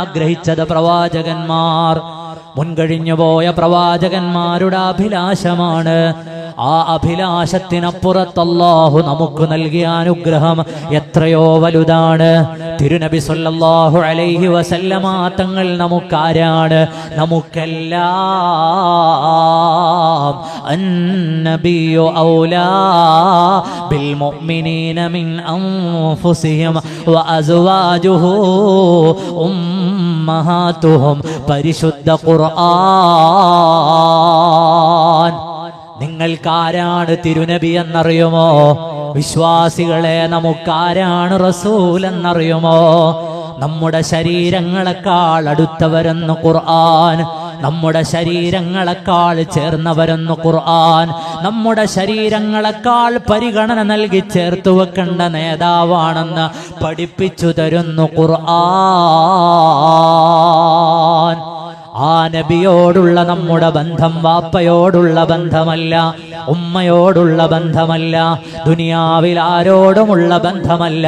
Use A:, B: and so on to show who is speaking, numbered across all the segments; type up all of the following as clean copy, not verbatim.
A: ആഗ്രഹിച്ചത് പ്രവാചകന്മാർ, മുൻകഴിഞ്ഞുപോയ പ്രവാചകന്മാരുടെ അഭിലാഷമാണ്. ആ അഭിലാഷത്തിനപ്പുറത്ത് അല്ലാഹു നമുക്ക് നൽകിയ അനുഗ്രഹം എത്രയോ വലുതാണ്. തിരുനബി സല്ലല്ലാഹു അലൈഹി വസല്ലമ തങ്ങൾ നമുക്കാരാണ്? നമുക്കെല്ലാം അന്നബിയു ഔലാ ബിൽ മുഅ്മിനീന മിൻ അൻഫുസിഹിം വഅസ്വാജുഹു ഉമ്മഹാതുഹും. പരിശുദ്ധ ഖുർആൻ. നിങ്ങൾക്കാരാണ് തിരുനബി എന്നറിയുമോ? വിശ്വാസികളെ, നമുക്കാരാണ് റസൂൽ എന്നറിയുമോ? നമ്മുടെ ശരീരങ്ങളെക്കാൾ അടുത്തവരെന്ന് ഖുർആൻ, നമ്മുടെ ശരീരങ്ങളെക്കാൾ ചേർന്നവരെന്ന് ഖുർആൻ, നമ്മുടെ ശരീരങ്ങളെക്കാൾ പരിഗണന നൽകി ചേർത്തു വെക്കേണ്ട നേതാവാണെന്ന് പഠിപ്പിച്ചു തരുന്നു ഖുർആൻ. ആ നബിയോടുള്ള നമ്മുടെ ബന്ധം വാപ്പയോടുള്ള ബന്ധമല്ല, ഉമ്മയോടുള്ള ബന്ധമല്ല, ദുനിയാവിൽ ആരോടുമുള്ള ബന്ധമല്ല.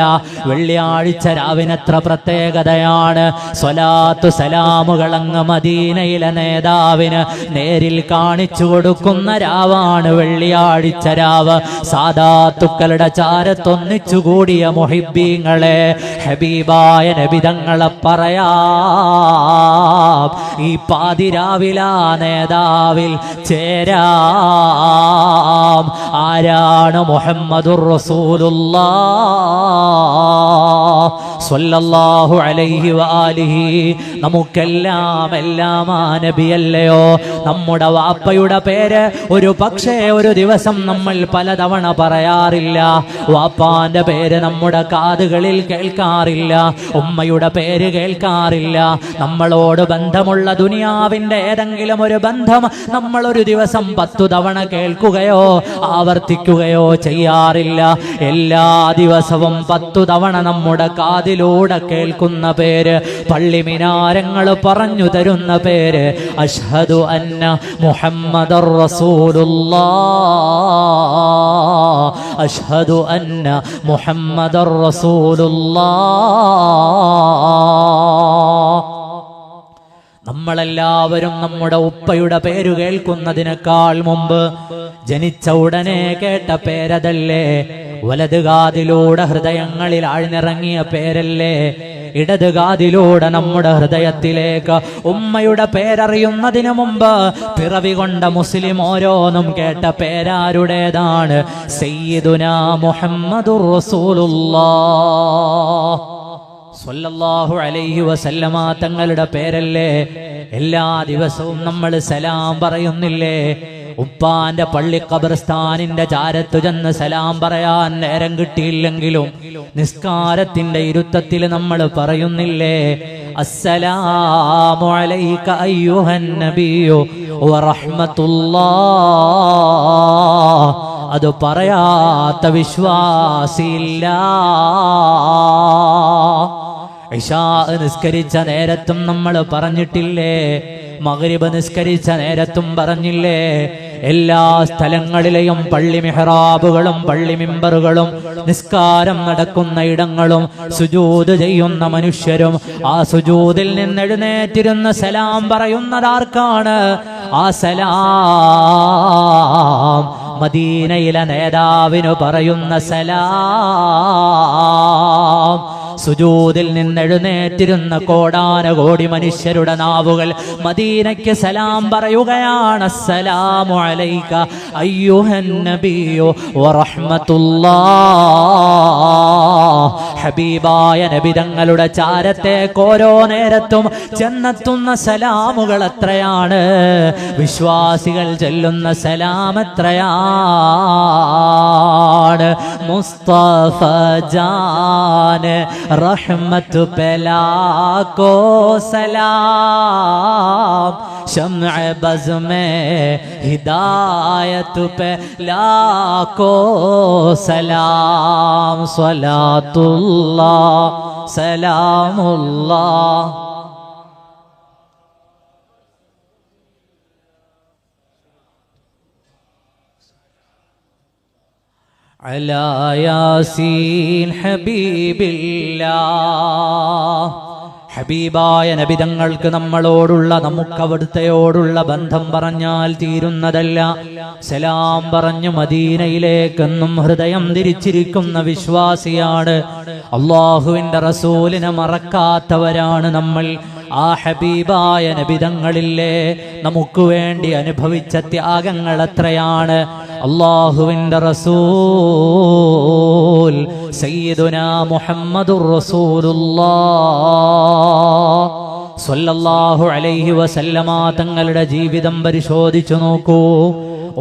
A: വെള്ളിയാഴ്ച രാവിനെത്ര പ്രത്യേകതയാണ്. സ്വലാത്തു സലാമുകളങ്ങ് മദീനയിലെ നേതാവിന് നേരിൽ കാണിച്ചു കൊടുക്കുന്ന രാവാണ് വെള്ളിയാഴ്ച രാവ്. സാദാത്തുക്കളുടെ ചാരത്തൊന്നിച്ചുകൂടിയ മുഹിബ്ബീങ്ങളെ, ഹബീബായ നബിതങ്ങളെ പറയാം. ഈ പാതിരാവിലാ നേതാവിൽ ചേരാം. ആരാണ്? മുഹമ്മദുർ റസൂലുള്ളാഹ് സ്വല്ലല്ലാഹു അലൈഹി വആലിഹി. നമുക്കെല്ലാം എല്ലാം ആ നബിയല്ലയോ? നമ്മുടെ വാപ്പയുടെ പേര് ഒരു പക്ഷേ ഒരു ദിവസം നമ്മൾ പലതവണ പറയാറില്ല. വാപ്പാന്റെ പേര് നമ്മുടെ കാതുകളിൽ കേൾക്കാറില്ല, ഉമ്മയുടെ പേര് കേൾക്കാറില്ല. നമ്മളോട് ബന്ധമുള്ള ദുനിയാവിന്റെ ഏതെങ്കിലും ഒരു ബന്ധം നമ്മൾ ഒരു ദിവസം 10 തവണ കേൾക്കുകയോ ആവർത്തിക്കുകയോ ചെയ്യാറില്ല. എല്ലാ ദിവസവും 10 തവണ നമ്മുടെ കാതിലൂടെ കേൾക്കുന്ന പേര്, പള്ളി മിനാരങ്ങൾ പറഞ്ഞു തരുന്ന പേര്, അഷ്ഹദു അന്ന മുഹമ്മദർ റസൂലുള്ളാഹ്, അഷ്ഹദു അന്ന മുഹമ്മദർ റസൂലുള്ളാഹ്. നമ്മളെല്ലാവരും നമ്മുടെ ഉപ്പയുടെ പേര് കേൾക്കുന്നതിനേക്കാൾ മുമ്പ് ജനിച്ച ഉടനെ കേട്ട പേരതല്ലേ? വലതുകാതിലൂടെ ഹൃദയങ്ങളിൽ ആഴ്ന്നിറങ്ങിയ പേരല്ലേ? ഇടതുകാതിലൂടെ നമ്മുടെ ഹൃദയത്തിലേക്ക് ഉമ്മയുടെ പേരറിയുന്നതിന് മുമ്പ് പിറവി കൊണ്ട മുസ്ലിം ഓരോന്നും കേട്ട പേരാരുടേതാണ്? സയ്യിദുനാ മുഹമ്മദുർ റസൂലുള്ളാഹ് സ്വല്ലല്ലാഹു അലൈഹി വസല്ലമ തങ്ങളുടെ പേരല്ലേ? എല്ലാ ദിവസവും നമ്മൾ സലാം പറയുന്നില്ലേ? ഉപ്പാന്റെ പള്ളി ഖബർസ്ഥാനിന്റെ ചാരത്തു ചെന്ന് സലാം പറയാൻ നേരം കിട്ടിയില്ലെങ്കിലും നിസ്കാരത്തിന്റെ ഇരുത്തത്തിൽ നമ്മൾ പറയുന്നില്ലേ? അസ്സലാമു അലൈക അയ്യുഹൻ നബിയു വറഹ്മത്തുള്ളാഹ്. അത് പറയാത്ത വിശ്വാസിയില്ല. ഇശാ നിസ്കരിച്ച നേരത്തും നമ്മൾ പറഞ്ഞിട്ടില്ലേ? മഗ്രിബ് നിസ്കരിച്ച നേരത്തും പറഞ്ഞില്ലേ? എല്ലാ സ്ഥലങ്ങളിലെയും പള്ളി മിഹ്റാബുകളും പള്ളി മിമ്പറുകളും നിസ്കാരം നടക്കുന്ന ഇടങ്ങളും സുജൂദ് ചെയ്യുന്ന മനുഷ്യരും ആ സുജൂദിൽ നിന്ന് എഴുന്നേറ്റിരുന്ന സലാം പറയുന്നതാർക്കാണ്? ആ സലാം മദീനയിലെ നേതാവിന് പറയുന്ന സലാം. സുജൂദിൽ നിന്ന് എഴുന്നേറ്റിരുന്ന കോടാനകോടി മനുഷ്യരുടെ നാവുകൾ മദീനയ്ക്ക് സലാം പറയുകയാണ്. അസ്സലാമു അലൈക അയ്യുഹൻ നബിയു വറഹ്മത്തുള്ളാഹ്. ഹബീബായ നബി തങ്ങളുടെ ചാരത്തേക്ക് ഓരോ നേരത്തും ചെന്നെത്തുന്ന സലാമുകൾ എത്രയാണ്? വിശ്വാസികൾ ചൊല്ലുന്ന സലാം എത്രയാണ്? മുസ്തഫ ജാന് रहमत पे लाखो सलाम, शम्अ बज़ में हिदायत पे लाखो सलाम, सलातुल्लाह सलामुल्लाह. अला यासीन हबीबिल्लाह ഹബീബായ നബിതങ്ങൾക്ക് നമ്മളോടുള്ള നമുക്കവിടുത്തെയോടുള്ള ബന്ധം പറഞ്ഞാൽ തീരുന്നതല്ല. സലാം പറഞ്ഞു മദീനയിലേക്കെന്നും ഹൃദയം തിരിച്ചിരിക്കുന്ന വിശ്വാസിയാണ്. അള്ളാഹുവിന്റെ റസൂലിനെ മറക്കാത്തവരാണ് നമ്മൾ. ആ ഹബീബായ നബിതങ്ങളില്ലേ നമുക്ക് വേണ്ടി അനുഭവിച്ച ത്യാഗങ്ങൾ എത്രയാണ്. അള്ളാഹുവിന്റെ റസൂൽ സയ്യിദുനാ മുഹമ്മദുർ റസൂലുള്ളാഹ് സ്വല്ലല്ലാഹു അലൈഹി വസല്ലമ തങ്ങളുടെ ജീവിതം പരിശോധിച്ചു നോക്കൂ.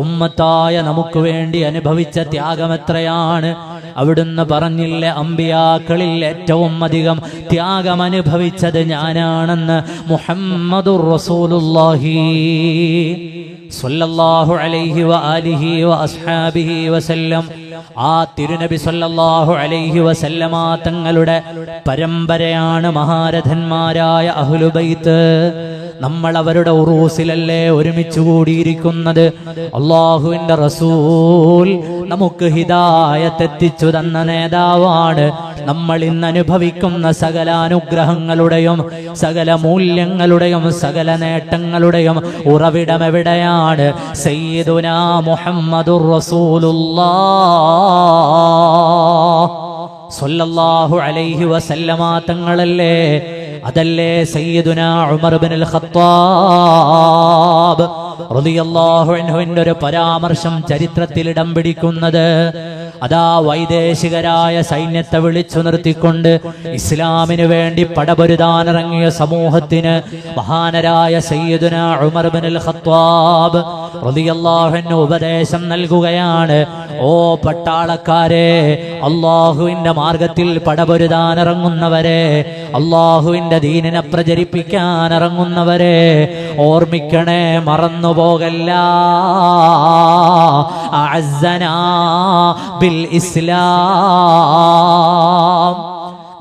A: ഉമ്മത്തായ നമുക്ക് വേണ്ടി അനുഭവിച്ച ത്യാഗം എത്രയാണ്. അവിടുന്ന് പറഞ്ഞില്ലേ, അമ്പിയാക്കളിൽ ഏറ്റവും അധികം ത്യാഗം അനുഭവിച്ചത് ഞാനാണെന്ന്. മുഹമ്മദുർ റസൂലുള്ളാഹി സ്വല്ലല്ലാഹു അലൈഹി വആലിഹി വഅസ്ഹാബിഹി വസല്ലം. ആ തിരുനബി സ്വല്ലല്ലാഹു അലൈഹി വസല്ലമ തങ്ങളുടെ പരമ്പരയാണ് മഹാരഥന്മാരായ അഹ്ലുബൈത്ത്. നമ്മൾ അവരുടെ ഉറൂസിലല്ലേ ഒരുമിച്ച് കൂടിയിരിക്കുന്നത്. അള്ളാഹുവിന്റെ റസൂൽ നമുക്ക് ഹിദായത്ത് എത്തിച്ചു തന്ന നേതാവാണ്. നമ്മൾ ഇന്ന് അനുഭവിക്കുന്ന സകല അനുഗ്രഹങ്ങളുടെയും സകല മൂല്യങ്ങളുടെയും സകല നേട്ടങ്ങളുടെയും ഉറവിടം എവിടെയാണ്? സയ്യിദുനാ മുഹമ്മദുർ റസൂലുള്ളാഹ് സ്വല്ലല്ലാഹു അലൈഹി വസല്ലമ തങ്ങളല്ലേ. അതല്ലേ സയ്യിദുനാ ഉമർ ഇബ്നുൽ ഖത്താബ് റളിയല്ലാഹു അൻഹുവിന്റെ ഒരു പരാമർശം ചരിത്രത്തിൽ ഇടം പിടിക്കുന്നത്. അതാ വൈദേശികരായ സൈന്യത്തെ വിളിച്ചു നിർത്തിക്കൊണ്ട് ഇസ്ലാമിനു വേണ്ടി പടപൊരുതാനിറങ്ങിയ സമൂഹത്തിന് മഹാനരായ സയ്യിദുനാ ഉമർ ഇബ്നുൽ ഖത്താബ് റളിയല്ലാഹു അൻഹു ഉപദേശം നൽകുകയാണ്. ഓ പട്ടാളക്കാരെ, അള്ളാഹുവിന്റെ മാർഗത്തിൽ പടപൊരുതാനിറങ്ങുന്നവരെ, അള്ളാഹുവിന്റെ ദീനിനെ പ്രചരിപ്പിക്കാൻ ഇറങ്ങുന്നവരെ, ഓർമ്മിക്കണേ, മറന്നുപോകല്ല. അഅസ്സനാ ബിൽ ഇസ്ലാം.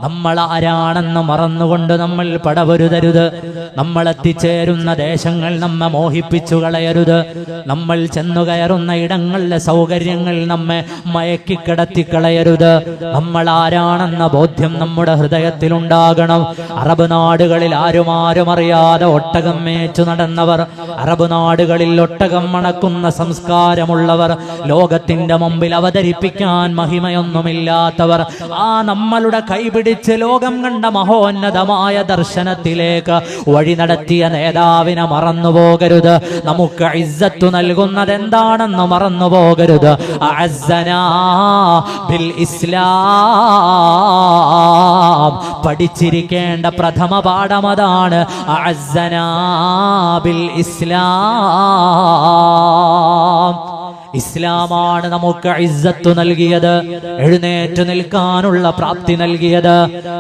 A: നമ്മൾ ആരാണെന്ന് മറന്നുകൊണ്ട് നമ്മൾ പടപൊരുതരുത്. നമ്മൾ എത്തിച്ചേരുന്ന ദേശങ്ങൾ നമ്മെ മോഹിപ്പിച്ചു കളയരുത്. നമ്മൾ ചെന്നുകയറുന്ന ഇടങ്ങളിലെ സൗകര്യങ്ങൾ നമ്മെ മയക്കിക്കിടത്തിക്കളയരുത്. നമ്മൾ ആരാണെന്ന ബോധ്യം നമ്മുടെ ഹൃദയത്തിലുണ്ടാകണം. അറബ് നാടുകളിൽ ആരും അറിയാതെ ഒട്ടകം മേച്ചു നടന്നവർ, അറബ് നാടുകളിൽ ഒട്ടകം മണക്കുന്ന സംസ്കാരമുള്ളവർ, ലോകത്തിന്റെ മുമ്പിൽ അവതരിപ്പിക്കാൻ മഹിമയൊന്നുമില്ലാത്തവർ, ആ നമ്മളുടെ കൈപിടി ലോകം കണ്ട മഹോന്നതമായ ദർശനത്തിലേക്ക് വഴി നടത്തിയ നേതാവിനെ മറന്നുപോകരുത്. നമുക്ക് ഇസ്സത്ത് നൽകുന്നത് എന്താണെന്ന് മറന്നുപോകരുത്. അഅസ്സനാ ബിൽ ഇസ്ലാം. പഠിച്ചിരിക്കേണ്ട പ്രഥമ പാഠം അതാണ്. അഅസ്സനാ ബിൽ ഇസ്ലാം. ഇസ്ലാമാണ് നമുക്ക് ഇസ്സത്ത് നൽകിയത്, എഴുന്നേറ്റ് നിൽക്കാനുള്ള പ്രാപ്തി നൽകിയത്,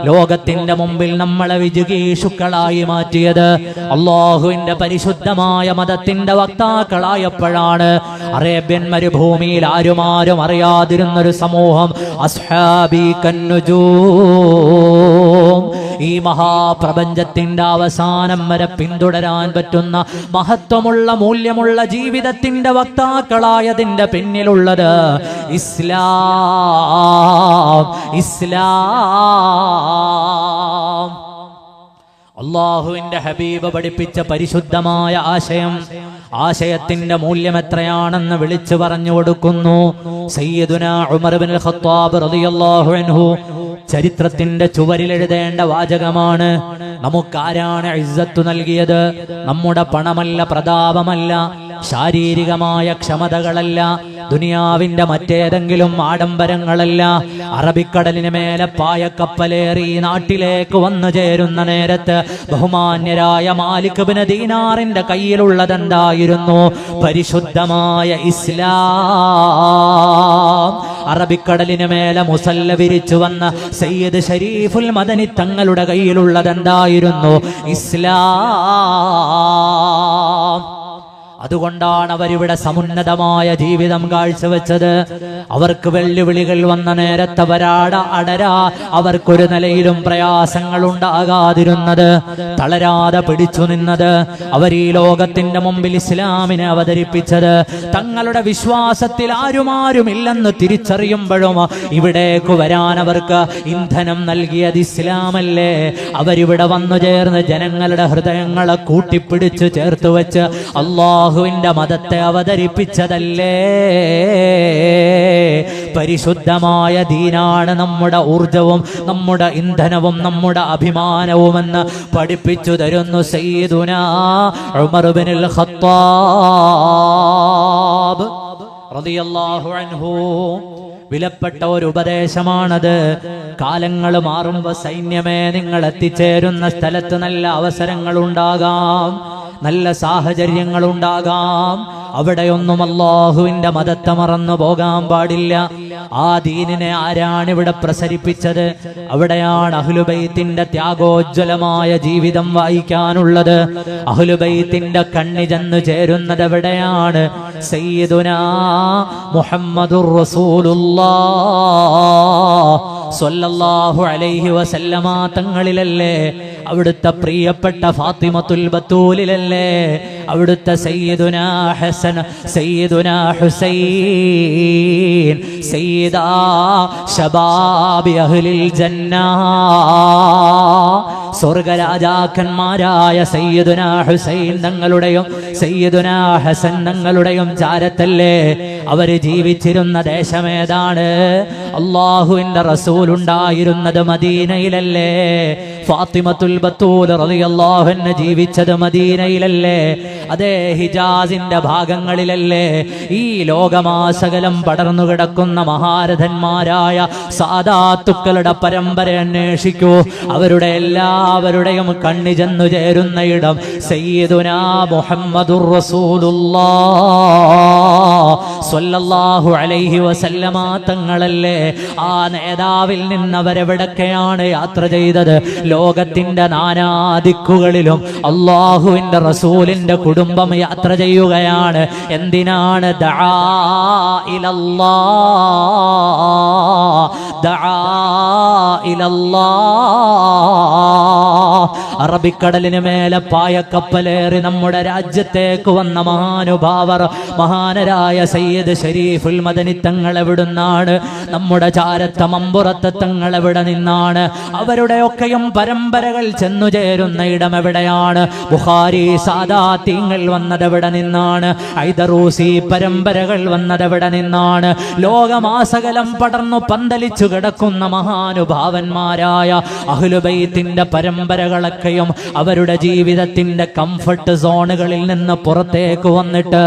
A: ലോകത്തിന്റെ മുമ്പിൽ നമ്മളെ വിജുഗീഷുക്കളായി മാറ്റിയത്. അള്ളാഹുവിന്റെ പരിശുദ്ധമായ മതത്തിന്റെ വക്താക്കളായപ്പോഴാണ് അറേബ്യൻ മരുഭൂമിയിൽ ആരും അറിയാതിരുന്നൊരു സമൂഹം അസ്ഹാബി കന്നുജൂം, ഈ മഹാപ്രപഞ്ചത്തിന്റെ അവസാനം വരെ പിന്തുടരാൻ പറ്റുന്ന മഹത്വമുള്ള മൂല്യമുള്ള ജീവിതത്തിന്റെ വക്താക്കളായതിന്റെ പിന്നിലുള്ളത് ഇസ്ലാം. ഇസ്ലാം അള്ളാഹുവിന്റെ ഹബീബ് പഠിപ്പിച്ച പരിശുദ്ധമായ ആശയം. ആശയത്തിന്റെ മൂല്യം എത്രയാണെന്ന് വിളിച്ചു പറഞ്ഞു കൊടുക്കുന്നു സയ്യിദുനാ ഉമർ ഇബ്നുൽ ഖത്താബ് റളിയല്ലാഹു അൻഹു. ചരിത്രത്തിന്റെ ചുവരിൽ എഴുതേണ്ട വാചകമാണ്. നമുക്കാരാണ് ഇസ്സത്ത് നൽകിയത്? നമ്മുടെ പണമല്ല, പ്രതാപമല്ല, ശാരീരികമായ ക്ഷമതകളല്ല, ദുനിയാവിന്റെ മറ്റേതെങ്കിലും ആഡംബരങ്ങളല്ല. അറബിക്കടലിന് മേലെ പായക്കപ്പലേറി നാട്ടിലേക്ക് വന്നു ചേരുന്ന നേരത്ത് ബഹുമാന്യരായ മാലിക് ഇബ്നു ദീനാറിന്റെ കയ്യിലുള്ളതെന്തായിരുന്നു? പരിശുദ്ധമായ ഇസ്ലാം. അറബിക്കടലിന് മേലെ മുസല്ല വിരിച്ചു വന്ന സയ്യിദ് ഷരീഫുൽ മദനി തങ്ങളുടെ കയ്യിലുള്ളതെന്തായിരുന്നു? ഇസ്ലാം. അതുകൊണ്ടാണ് അവരിവിടെ സമുന്നതമായ ജീവിതം കാഴ്ചവെച്ചത്. അവർക്ക് വെല്ലുവിളികൾ വന്ന നേരത്തെ അടരാ അവർക്കൊരു നിലയിലും പ്രയാസങ്ങൾ ഉണ്ടാകാതിരുന്നത്, തളരാതെ പിടിച്ചു നിന്നത്, അവർ ഈ ലോകത്തിന്റെ മുമ്പിൽ ഇസ്ലാമിനെ അവതരിപ്പിച്ചത്, തങ്ങളുടെ വിശ്വാസത്തിൽ ആരുമില്ലെന്ന് തിരിച്ചറിയുമ്പോഴും ഇവിടേക്ക് വരാൻ അവർക്ക് ഇന്ധനം നൽകിയത് ഇസ്ലാമല്ലേ. അവരിവിടെ വന്നു ചേർന്ന് ജനങ്ങളുടെ ഹൃദയങ്ങളെ കൂട്ടിപ്പിടിച്ച് ചേർത്ത് വെച്ച് അള്ളാഹുവിന്റെ മതത്തെ അവതരിപ്പിച്ചതല്ലേ. പരിശുദ്ധമായ ദീനാണ് നമ്മുടെ ഊർജവും നമ്മുടെ ഇന്ധനവും നമ്മുടെ അഭിമാനവുമെന്ന് പഠിപ്പിച്ചു തരുന്നു സയ്യിദുനാ ഉമർ ഇബ്നുൽ ഖത്താബ് റളിയല്ലാഹു അൻഹു. വിലപ്പെട്ട ഒരു ഉപദേശമാണത്. കാലങ്ങൾ മാറുമ്പോൾ സൈന്യമേ, നിങ്ങൾ എത്തിച്ചേരുന്ന സ്ഥലത്ത് നല്ല അവസരങ്ങൾ ഉണ്ടാകാം, നല്ല സാഹചര്യങ്ങൾ ഉണ്ടാകാം. അവിടെയൊന്നും അല്ലാഹുവിന്റെ മതത്തെ മറന്നു പോകാൻ പാടില്ല. ആ ദീനിനെ ആരാണ് ഇവിടെ പ്രസരിപ്പിച്ചത്? അവിടെയാണ് അഹ്ലുബൈത്തിന്റെ ത്യാഗോജ്വലമായ ജീവിതം വായിക്കാനുള്ളത്. അഹ്ലുബൈത്തിന്റെ കണ്ണി ചെന്നു ചേരുന്നത് എവിടെയാണ്? സയ്യിദുനാ മുഹമ്മദുർ റസൂലുള്ളാഹ് സ്വല്ലല്ലാഹു അലൈഹി വസല്ലമ തങ്ങളിലല്ലേ? അവിടുത്തെ പ്രിയപ്പെട്ട ഫാത്തിമത്തുൽ ബത്തൂലിലല്ലേ? അവിടുത്തെ സയ്യിദുനാ ഹസൻ, സയ്യിദുനാ ഹുസൈൻ, സയ്യിദാ ശബാബി അഹ്ലിൽ ജന്ന, സ്വർഗരാജാക്കന്മാരായ സയ്യിദുനാ ഹുസൈൻ തങ്ങളുടെയും സയ്യിദുനാ ഹസൻ തങ്ങളുടെയും ചാരത്തല്ലേ അവര് ജീവിച്ചിരുന്ന ദേശമേതാണ്? അല്ലാഹുവിന്റെ റസൂൽ ഉണ്ടായിരുന്നത് മദീനയിലല്ലേ? ഫാത്തിമത്തുൽ ബത്തൂൽ റളിയല്ലാഹു അൻഹ ജീവിച്ചത് മദീനയിലല്ലേ? അതേ ഹിജാസിന്റെ ഭാഗങ്ങളിലല്ലേ? ഈ ലോകമാസകലം പടർന്നു കിടക്കുന്ന മഹാരഥന്മാരായ സാദാത്തുക്കളുടെ പരമ്പര അന്വേഷിക്കൂ. അവരുടെ എല്ലാവരുടെയും കണ്ണി ചെന്നു ചേരുന്ന ഇടം സയ്യിദുനാ മുഹമ്മദുർ റസൂലുള്ളാഹ് സ്വല്ലല്ലാഹു അലൈഹി വസല്ലമ തങ്ങളല്ലേ? ആ നേതാവിൽ നിന്നവരെവിടൊക്കെയാണ് യാത്ര ചെയ്തത്? ലോകത്തിന്റെ നാനാദിക്കുകളിലും അല്ലാഹുവിന്റെ റസൂലിന്റെ കുടുംബം യാത്ര ചെയ്യുകയാണ്. എന്തിനാണ്? ദആ ഇലല്ലാഹ്, ദആ ഇലല്ലാഹ്. അറബിക്കടലിന് മേലെ പായക്കപ്പലേറി നമ്മുടെ രാജ്യത്തേക്ക് വന്ന മഹാനുഭാവർ, മഹാനരായ സയ്യിദ് ശരീഫുൽ മദനി തങ്ങൾ എവിടുന്നാണ്? നമ്മുടെ ചാരത്ത മമ്പുറത്തെ തങ്ങൾ എവിടെ നിന്നാണ്? അവരുടെയൊക്കെയും പരമ്പരകൾ ചെന്നു ചേരുന്ന ഇടം എവിടെയാണ്? ബുഖാരി സാദാത്യങ്ങൾ വന്നതെവിടെ നിന്നാണ്? ഐദറൂസി പരമ്പരകൾ വന്നതെവിടെ നിന്നാണ്? ലോകമാസകലം പടർന്നു പന്തലിച്ചു കിടക്കുന്ന മഹാനുഭാവന്മാരായ അഹ്ലുബൈത്തിന്റെ പരമ്പരകളൊക്കെയും അവരുടെ ജീവിതത്തിന്റെ കംഫർട്ട് സോണുകളിൽ നിന്ന് പുറത്തേക്ക് വന്നിട്ട്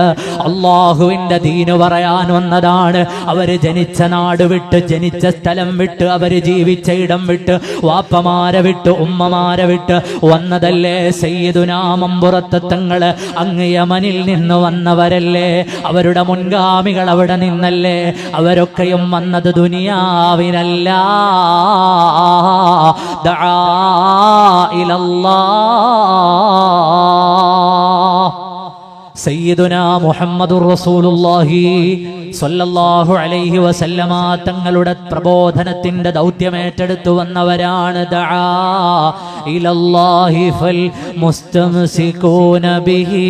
A: അള്ളാഹുവിന്റെ ദീന് പറയാൻ വന്നതാണ്. അവര് ജനിച്ച നാട് വിട്ട്, ജനിച്ച സ്ഥലം വിട്ട്, അവര് ജീവിച്ച ഇടം വിട്ട്, വാപ്പമാരെ വിട്ട്, ഉമ്മമാരെ വിട്ട് വന്നതല്ലേ സയ്യിദുനാ മമ്പുറത്തെ തങ്ങള്. അങ്ങ് യമനിൽ നിന്ന് വന്നവരല്ലേ? അവരുടെ മുൻഗാമികൾ അവിടെ നിന്നല്ലേ? അവരൊക്കെയും വന്നത് ദുനിയാവിനല്ല. ദആ ഇലല്ലാഹ്. സയ്യിദുനാ മുഹമ്മദുർ റസൂലുള്ളാഹി സ്വല്ലല്ലാഹു അലൈഹി വസല്ലമ തങ്ങളുടെ പ്രബോധനത്തിന്റെ ദൗത്യമേറ്റെടുത്തു വന്നവരാണ്. ദആ ഇലല്ലാഹി ഫൽ മുസ്തംസികൂന ബിഹി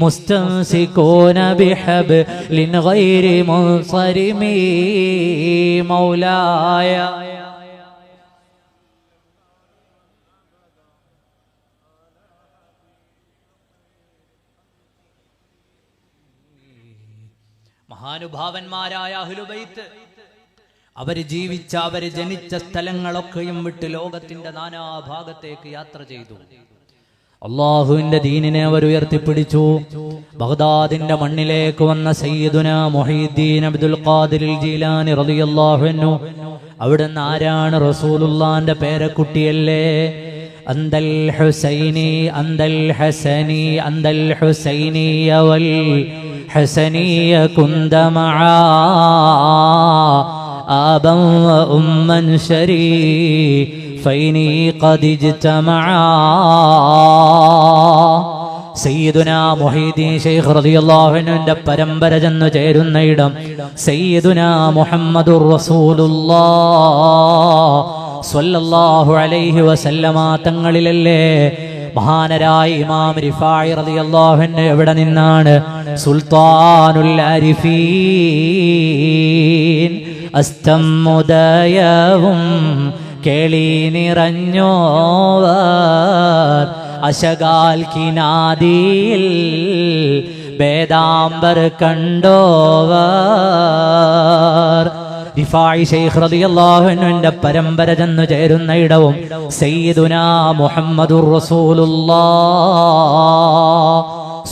A: മുസ്തംസികൂന ബിഹബ്ലിൻ ഗൈരി മുൻസരിമി മൗലായ. മഹാനുഭാവന്മാരായ അഹ്ലുബൈത്ത് അവര് ജീവിച്ച, അവര് ജനിച്ച സ്ഥലങ്ങളൊക്കെയും വിട്ട് ലോകത്തിന്റെ നാനാഭാഗത്തേക്ക് യാത്ര ചെയ്തു. അള്ളാഹുവിന്റെ ദീനിനെ അവർ ഉയർത്തിപ്പിടിച്ചു. ബഗ്ദാദിന്റെ മണ്ണിലേക്ക് വന്ന സയ്യിദുനാ മുഹീദ്ദീൻ അബ്ദുൽ ഖാദിർ ജീലാനി റളിയല്ലാഹു അൻഹു അവിടുന്ന് ആരാണ്? റസൂലുള്ളാഹിന്റെ പേരക്കുട്ടിയല്ലേ? അന്തൽ ഹുസൈനി അന്തൽ ഹസനി അന്തൽ ഹുസൈനിയ വൽ ഹസനിയ കുന്ത മആ ആബൻ വ ഉമ്മൻ ശരീഫൈനി ഖദ് ഇജ്തമആ സയ്യിദുനാ മുഹീദ്ദീൻ ശൈഖ് റളിയല്ലാഹു അൻഹുവിന്റെ പരമ്പര ചെന്നു ചേരുന്ന ഇടം സയ്യിദുനാ മുഹമ്മദുർ റസൂലുള്ളാഹ് സ്വല്ലല്ലാഹു അലൈഹി വസല്ലമ തങ്ങളിലല്ലേ? മഹാനരായ ഇമാം റിഫായി റളിയല്ലാഹു അൻഹു എവിടെ നിന്നാണ്? സുൽത്താനുൽ ആരിഫീൻ അസ്തമുദയവും കേളി നിറഞ്ഞോവർ അശകാൽ കിനാദിയിൽ വേദാംബർ കണ്ടോവർ. റിഫായി ശൈഖ് റളിയല്ലാഹു അൻഹുവിന്റെ പരമ്പര ചെന്നു ചേരുന്ന ഇടവും സയ്യിദുനാ മുഹമ്മദുർ റസൂലുള്ളാഹ്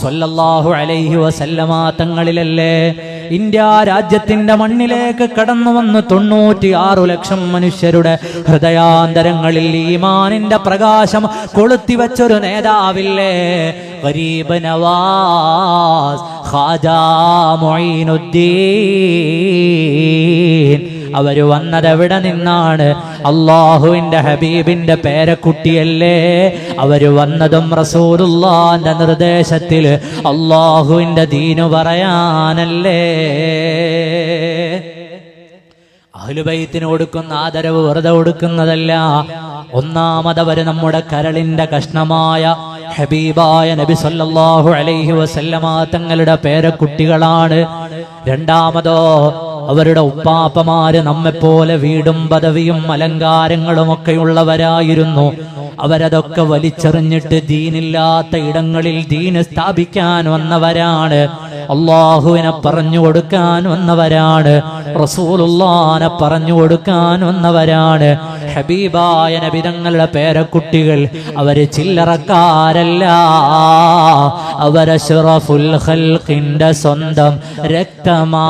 A: സ്വല്ലല്ലാഹു അലൈഹി വസല്ലമ തങ്ങളിലല്ലേ? ഇന്ത്യ രാജ്യത്തിന്റെ മണ്ണിലേക്ക് കടന്നു വന്ന് 96 ലക്ഷം മനുഷ്യരുടെ ഹൃദയാന്തരങ്ങളിൽ ഈമാനിന്റെ പ്രകാശം കൊളുത്തിവെച്ചൊരു നേതാവില്ലേ? ഗരീബ് നവാസ് ഖാജാ മുഈനുദ്ദീൻ. അവര് വന്നതെവിടെ നിന്നാണ്? അള്ളാഹുവിന്റെ ഹബീബിന്റെ പേരക്കുട്ടിയല്ലേ? അവര് വന്നതും റസൂലുള്ളാന്റെ നിർദ്ദേശത്തിൽ അള്ളാഹുവിന്റെ ദീനു പറയാനല്ലേ? അഹ്ലുബൈത്തിന് കൊടുക്കുന്ന ആദരവ് വെറുതെ കൊടുക്കുന്നതല്ല. ഒന്നാമതവര് നമ്മുടെ കരളിന്റെ കഷ്ണമായ ഹബീബായ നബി സല്ലല്ലാഹു അലൈഹി വസല്ലമ തങ്ങളുടെ പേരക്കുട്ടികളാണ്. രണ്ടാമതോ അവരുടെ ഉപ്പാപ്പമാര് നമ്മെപ്പോലെ വീടും പദവിയും അലങ്കാരങ്ങളും ഒക്കെയുള്ളവരായിരുന്നു. അവരതൊക്കെ വലിച്ചെറിഞ്ഞിട്ട് ദീനില്ലാത്ത ഇടങ്ങളിൽ ദീന് സ്ഥാപിക്കാൻ വന്നവരാണ്. അള്ളാഹുവിനെ പറഞ്ഞു കൊടുക്കാൻ വന്നവരാണ്. റസൂലുള്ളാഹിനെ പറഞ്ഞു കൊടുക്കാൻ വന്നവരാണ്. ഹബീബായ നബി തങ്ങളുടെ പേരക്കുട്ടികൾ അവര് ചില്ലറക്കാരല്ല. അവരശ്റഫുൽ ഖൽഖിന്റെ സ്വന്തം രക്തമാ.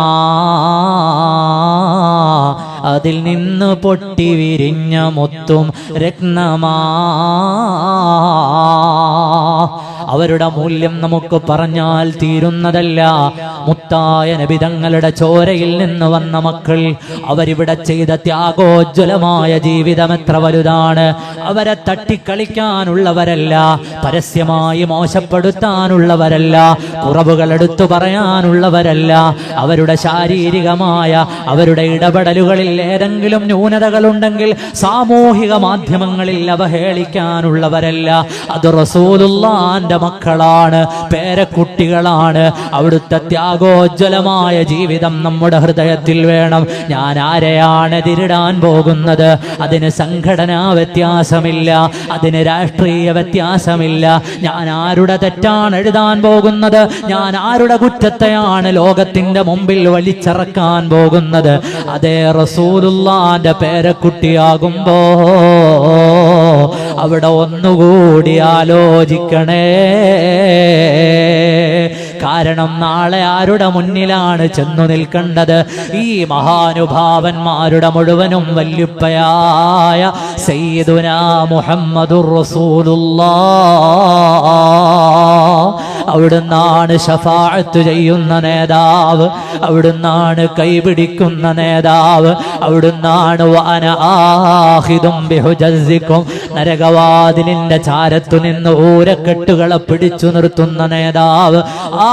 A: അതിൽ നിന്ന് പൊട്ടി വിരിഞ്ഞ മുത്തും രത്നമാ. അവരുടെ മൂല്യം നമുക്ക് പറഞ്ഞാൽ തീരുന്നതല്ല. മുത്തായ നബി തങ്ങളുടെ ചോരയിൽ നിന്ന് വന്ന മക്കൾ അവരിവിടെ ചെയ്ത ത്യാഗോജ്വലമായ ജീവിതം എത്ര വലുതാണ്. അവരെ തട്ടിക്കളിക്കാനുള്ളവരല്ല, പരസ്യമായി മോശപ്പെടുത്താനുള്ളവരല്ല, കുറവുകൾ എടുത്തു പറയാനുള്ളവരല്ല. അവരുടെ ശാരീരികമായ അവരുടെ ഇടപെടലുകളിൽ ഏതെങ്കിലും ന്യൂനതകളുണ്ടെങ്കിൽ സാമൂഹിക മാധ്യമങ്ങളിൽ അവഹേളിക്കാനുള്ളവരല്ല. അത് റസൂലുള്ളാഹിന്റെ മക്കളാണ്, പേരക്കുട്ടികളാണ്. അവിടുത്തെ ത്യാഗോജ്വലമായ ജീവിതം നമ്മുടെ ഹൃദയത്തിൽ വേണം. ഞാൻ ആരെയാണ് എതിരിടാൻ പോകുന്നത്? അതിന് സംഘടനാ വ്യത്യാസമില്ല, അതിന് രാഷ്ട്രീയ വ്യത്യാസമില്ല. ഞാൻ ആരുടെ തെറ്റാണ് എഴുതാൻ പോകുന്നത്? ഞാൻ ആരുടെ കുറ്റത്തെയാണ് ലോകത്തിന്റെ മുമ്പിൽ വലിച്ചിറക്കാൻ പോകുന്നത്? അതേ റസൂലുള്ളാഹിന്റെ പേരക്കുട്ടിയാകുമ്പോ അവിടെ ഒന്നുകൂടി ആലോചിക്കണേ. കാരണം നാളെ ആരുടെ മുന്നിലാണ് ചെന്നു നിൽക്കേണ്ടത്? ഈ മഹാനുഭാവന്മാരുടെ മുഴുവനും വല്യുപ്പയായ സയ്യിദുനാ മുഹമ്മദുർ റസൂലുള്ളാഹ്. അവിടുന്നാണ് ശഫാഅത്ത് ചെയ്യുന്ന നേതാവ്, അവിടുന്നാണ് കൈപിടിക്കുന്ന നേതാവ്, അവിടുന്നാണ് വഅന ആഖിദും ബിഹുജസിക്കും നരകവാതിലിന്റെ ചാരത്തു നിന്ന് ഊരക്കെട്ടുകളെ പിടിച്ചു നിർത്തുന്ന നേതാവ്. ആ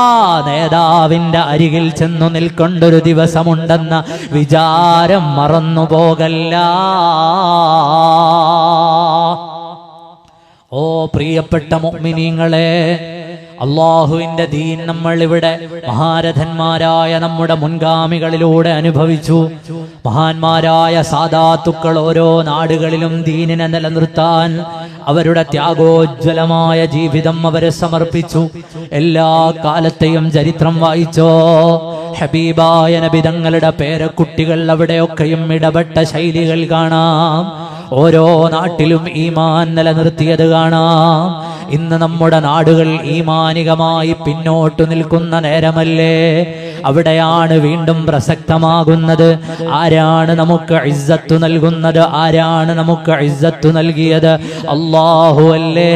A: നേതാവിന്റെ അരികിൽ ചെന്നു നിൽക്കൊണ്ടൊരു ദിവസമുണ്ടെന്ന വിചാരം മറന്നു പോകല്ല. ഓ പ്രിയപ്പെട്ട മുഅ്മിനീങ്ങളെ, അള്ളാഹുവിന്റെ ദീൻ നമ്മൾ ഇവിടെ മഹാരഥന്മാരായ നമ്മുടെ മുൻഗാമികളിലൂടെ അനുഭവിച്ചു. മഹാന്മാരായ സാദാത്തുക്കൾ ഓരോ നാടുകളിലും ദീനിനെ നിലനിർത്താൻ അവരുടെ ത്യാഗോജ്വലമായ ജീവിതം അവരെ സമർപ്പിച്ചു. എല്ലാ കാലത്തെയും ചരിത്രം വായിച്ചോ? ഹബീബായ നബി തങ്ങളുടെ പേരക്കുട്ടികൾ അവിടെയൊക്കെയും ഇടപെട്ട ശൈലികൾ കാണാം. ഓരോ നാട്ടിലും ഈമാൻ നിലനിർത്തിയത് കാണാം. ഇന്ന് നമ്മുടെ നാടുകൾ ഈമാനികമായി പിന്നോട്ടു നിൽക്കുന്ന നേരമല്ലേ? അവിടെയാണ് വീണ്ടും പ്രസക്തമാകുന്നത്. ആരാണ് നമുക്ക് ഇസ്സത്ത് നൽകുന്നത്? ആരാണ് നമുക്ക് ഇസ്സത്ത് നൽകിയത്? അല്ലാഹു അല്ലേ.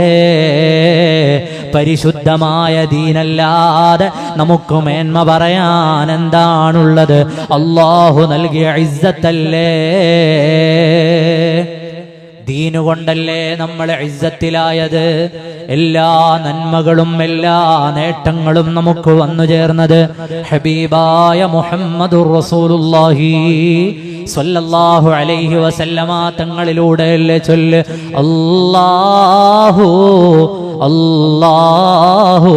A: പരിശുദ്ധമായ ദീനല്ലാതെ നമുക്ക് മേന്മ പറയാൻ എന്താണുള്ളത്? അല്ലാഹു നൽകിയ ഇസ്സത്തല്ലേ. ദീനുകൊണ്ടല്ലേ നമ്മൾ ഇസ്സത്തിലായത്. എല്ലാ നന്മകളും എല്ലാ നേട്ടങ്ങളും നമുക്ക് വന്നു ചേർന്നത് ഹബീബായ മുഹമ്മദുർ റസൂലുള്ളാഹി സ്വല്ലല്ലാഹു അലൈഹി വസല്ലമ തങ്ങളിലൂടെയല്ലേ. ചൊല്ല് അല്ലാഹു അല്ലാഹു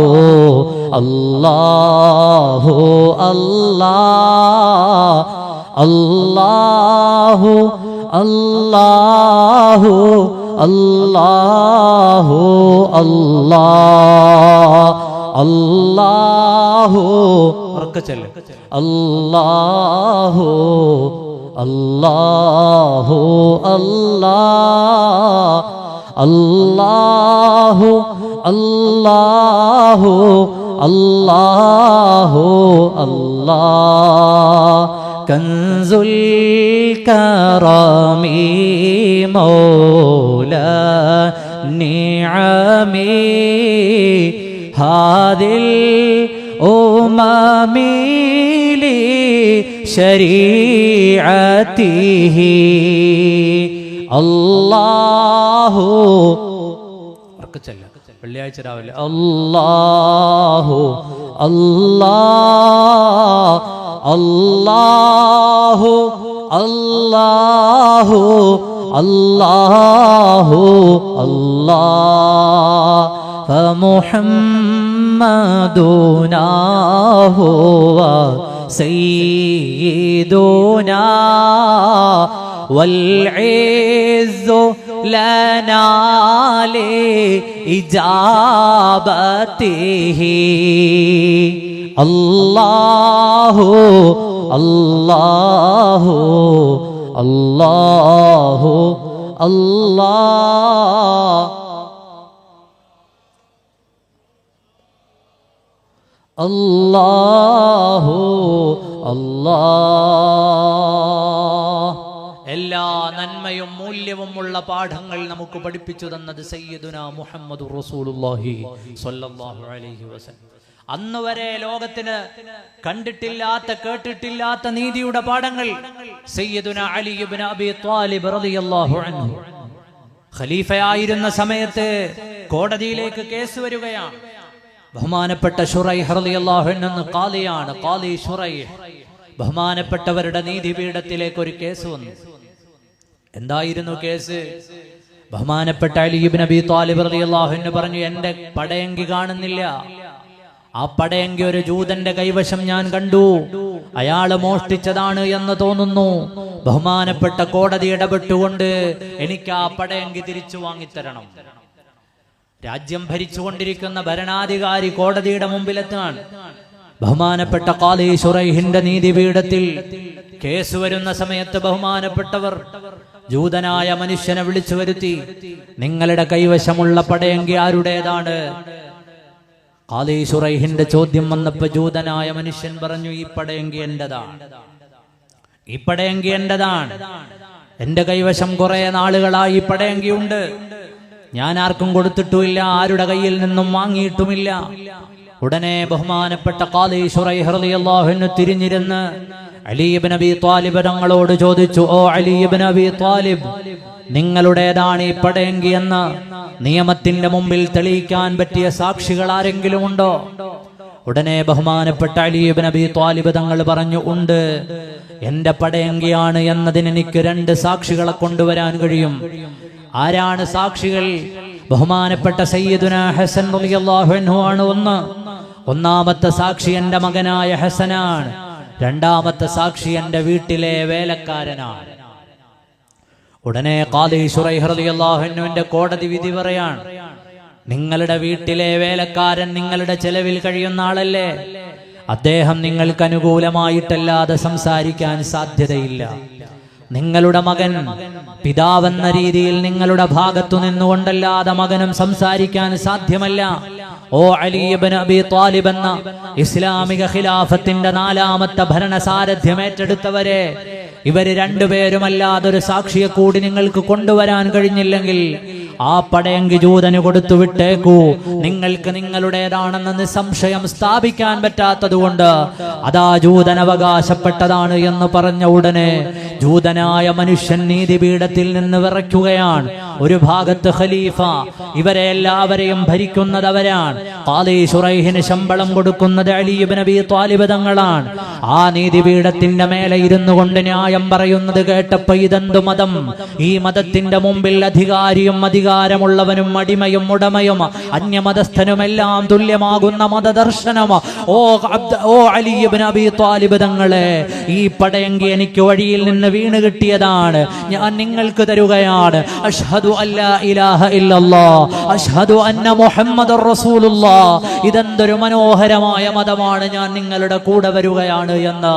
A: അല്ലാഹു അല്ലാഹു അല്ലാഹു അല്ലാഹു അല്ലാഹു ഉറക്കച്ചൊല്ല് അല്ലാഹു അല്ലാഹു അല്ലാഹു അല്ലാഹു അല്ലാഹു അല്ലാഹു കൻസുൽ കറാമി മൗലാ നിഅമി ഹാദിൽ ഉമമി ലി ശരീഅതിഹി അല്ലാഹു വെള്ളിയാഴ്ച രാവിലെ അല്ലാഹു അല്ലാഹു അല്ലാഹു അല്ലാഹു അല്ലാഹു ഫമുഹമ്മദുനാ ഹുവ സയ്യിദുനാ വൽ ഇസ്സു ലനാ ലിഇജാബതിഹി അല്ലാഹു അല്ലാഹു അല്ലാഹു അല്ലാഹു അല്ലാഹു. എല്ലാ നന്മയും മൂല്യവുമുള്ള പാഠങ്ങൾ നമുക്ക് പഠിപ്പിച്ചു തന്നത് സയ്യിദുനാ മുഹമ്മദുർ റസൂലുള്ളാഹി സ്വല്ലല്ലാഹു അലൈഹി വസല്ലം. അന്ന് വരെ ലോകത്തിന് കണ്ടിട്ടില്ലാത്ത കേട്ടിട്ടില്ലാത്ത നീതിയുടെ പാഠങ്ങൾ സയ്യിദുനാ അലി ഇബ്നു അബീ ത്വാലിബ് റളിയല്ലാഹു അൻഹു ഖലീഫയായിരുന്ന സമയത്ത് കോടതിയിലേക്ക് കേസ് വരികയാണ്. ബഹുമാനപ്പെട്ട ശുറൈഹ് റളിയല്ലാഹു അൻഹു ഖാദിയാണ്. ഖാദി ശുറൈഹ് ബഹുമാനപ്പെട്ടവരുടെ നീതിപീഠത്തിലേക്ക് ഒരു കേസ് വന്നു. എന്തായിരുന്നു കേസ്? ബഹുമാനപ്പെട്ട അലി ഇബ്നു അബീ ത്വാലിബ് റളിയല്ലാഹു അൻഹു പറഞ്ഞു, എന്റെ പടയങ്കി കാണുന്നില്ല. ആ പടയങ്കി ഒരു ജൂതന്റെ കൈവശം ഞാൻ കണ്ടു. അയാള് മോഷ്ടിച്ചതാണ് എന്ന് തോന്നുന്നു. ബഹുമാനപ്പെട്ട കോടതി ഇടപെട്ടുകൊണ്ട് എനിക്ക് ആ പടയങ്കി തിരിച്ചു വാങ്ങിത്തരണം. രാജ്യം ഭരിച്ചുകൊണ്ടിരിക്കുന്ന ഭരണാധികാരി കോടതിയുടെ മുമ്പിലെത്താണ്. ബഹുമാനപ്പെട്ട ഖാദി ശുറൈഹിന്റെ നീതിപീഠത്തിൽ കേസ് വരുന്ന സമയത്ത് ബഹുമാനപ്പെട്ടവർ ജൂതനായ മനുഷ്യനെ വിളിച്ചു വരുത്തി. നിങ്ങളുടെ കൈവശമുള്ള പടയങ്കി ആരുടേതാണ്? ഖാദി ശുറൈഹിന്റെ ചോദ്യം വന്നപ്പോ ജൂതനായ മനുഷ്യൻ പറഞ്ഞു, ഈ പടയങ്കി എന്റേതാണ്, ഈ പടയങ്കി എന്റേതാണ്. എന്റെ കൈവശം കുറെ നാളുകളായി ഈ പടയങ്കിയുണ്ട്. ഞാൻ ആർക്കും കൊടുത്തിട്ടുമില്ല, ആരുടെ കയ്യിൽ നിന്നും വാങ്ങിയിട്ടുമില്ല. ഉടനെ ബഹുമാനപ്പെട്ട ഖാദി ശുറൈഹ് റളിയല്ലാഹു അൻഹു തിരിഞ്ഞിരുന്ന് അലി ഇബ്നു അബീ ത്വാലിബ് തങ്ങളോട് ചോദിച്ചു, ഓ അലി ഇബ്നു അബീ ത്വാലിബ്, നിങ്ങളുടേതാണ് ഈ പടയങ്കി എന്ന് നിയമത്തിന്റെ മുമ്പിൽ തെളിയിക്കാൻ പറ്റിയ സാക്ഷികൾ ആരെങ്കിലും ഉണ്ടോ? ഉടനെ ബഹുമാനപ്പെട്ട അലി ഇബ്നു അബീ ത്വാലിബ് തങ്ങൾ പറഞ്ഞു, ഉണ്ട്. എന്റെ പടയങ്കിയാണ് എന്നതിന് എനിക്ക് 2 സാക്ഷികളെ കൊണ്ടുവരാൻ കഴിയും. ആരാണ് സാക്ഷികൾ? ബഹുമാനപ്പെട്ട സയ്യിദുനാ ഹസൻ റളിയല്ലാഹു അൻഹു ആണ് ഒന്നാമത്തെ സാക്ഷി എന്റെ മകനായ ഹസനാണ്. 2ാമത്തെ സാക്ഷി എന്റെ വീട്ടിലെ വേലക്കാരനാണ്. ഉടനെ ഖാദി ശുറൈഹ് റളിയല്ലാഹു അൻഹുവിന്റെ കോടതി വിധി പറയാണ്, നിങ്ങളുടെ വീട്ടിലെ വേലക്കാരൻ നിങ്ങളുടെ ചെലവിൽ കഴിയുന്ന ആളല്ലേ? അദ്ദേഹം നിങ്ങൾക്ക് അനുകൂലമായിട്ടല്ലാതെ സംസാരിക്കാൻ സാധ്യതയില്ല. നിങ്ങളുടെ മകൻ പിതാവെന്ന രീതിയിൽ നിങ്ങളുടെ ഭാഗത്തു നിന്നുകൊണ്ടല്ലാതെ മകനും സംസാരിക്കാൻ സാധ്യമല്ല. ഓ അലി ഇബ്നു അബീ ത്വാലിബ് എന്ന ഇസ്ലാമിക ഖിലാഫത്തിന്റെ 4ാമത്തെ ഭരണസാരഥ്യം ഏറ്റെടുത്തവരെ, ഇവര് 2 പേരുമല്ലാതൊരു സാക്ഷിയെ കൂടി നിങ്ങൾക്ക് കൊണ്ടുവരാൻ കഴിഞ്ഞില്ലെങ്കിൽ ആ പടയങ്കി ജൂതന് കൊടുത്തു വിട്ടേക്കൂ. നിങ്ങൾക്ക് നിങ്ങളുടേതാണെന്ന് നിസ്സംശയം സ്ഥാപിക്കാൻ പറ്റാത്തതുകൊണ്ട് അതാ ജൂതൻ അവകാശപ്പെട്ടതാണ് എന്ന് പറഞ്ഞ ഉടനെ ജൂതനായ മനുഷ്യൻ നീതിപീഠത്തിൽ നിന്ന് വിറയ്ക്കുകയാണ്. ഒരു ഭാഗത്ത് ഖലീഫ, ഇവരെ എല്ലാവരെയും ഭരിക്കുന്നത് അവരാണ്. ഖാദി ശുറൈഹിന് ശമ്പളം കൊടുക്കുന്നത് അലി ഇബ്നു അബീ ത്വാലിബ് തങ്ങളാണ്. ആ നീതിപീഠത്തിന്റെ മേലെ ഇരുന്നു കൊണ്ട് ന്യായം പറയുന്നത് കേട്ടപ്പോ ഇതെന്തു മതം? ഈ മതത്തിന്റെ മുമ്പിൽ അധികാരിയും അധികാരമുള്ളവനും അടിമയും ഉടമയും അന്യമതസ്ഥനുമെല്ലാം തുല്യമാകുന്ന മതദർശനം. ഓ അലി ഇബ്നു അബീ ത്വാലിബ് തങ്ങളെ, ഈ പടയങ്കി എനിക്ക് വഴിയിൽ നിന്ന് വീണ് കിട്ടിയതാണ്, ഞാൻ നിങ്ങൾക്ക് തരുകയാണ്. അഷ്ഹദു അല്ലാ ഇലാഹ ഇല്ലല്ലാഹ് അഷ്ഹദു അന്ന മുഹമ്മദുർ റസൂലുള്ളാഹ്. ഇതെന്തൊരു മനോഹരമായ മതമാണ്, ഞാൻ നിങ്ങളുടെ കൂടെ വരികയാണ് എന്ന്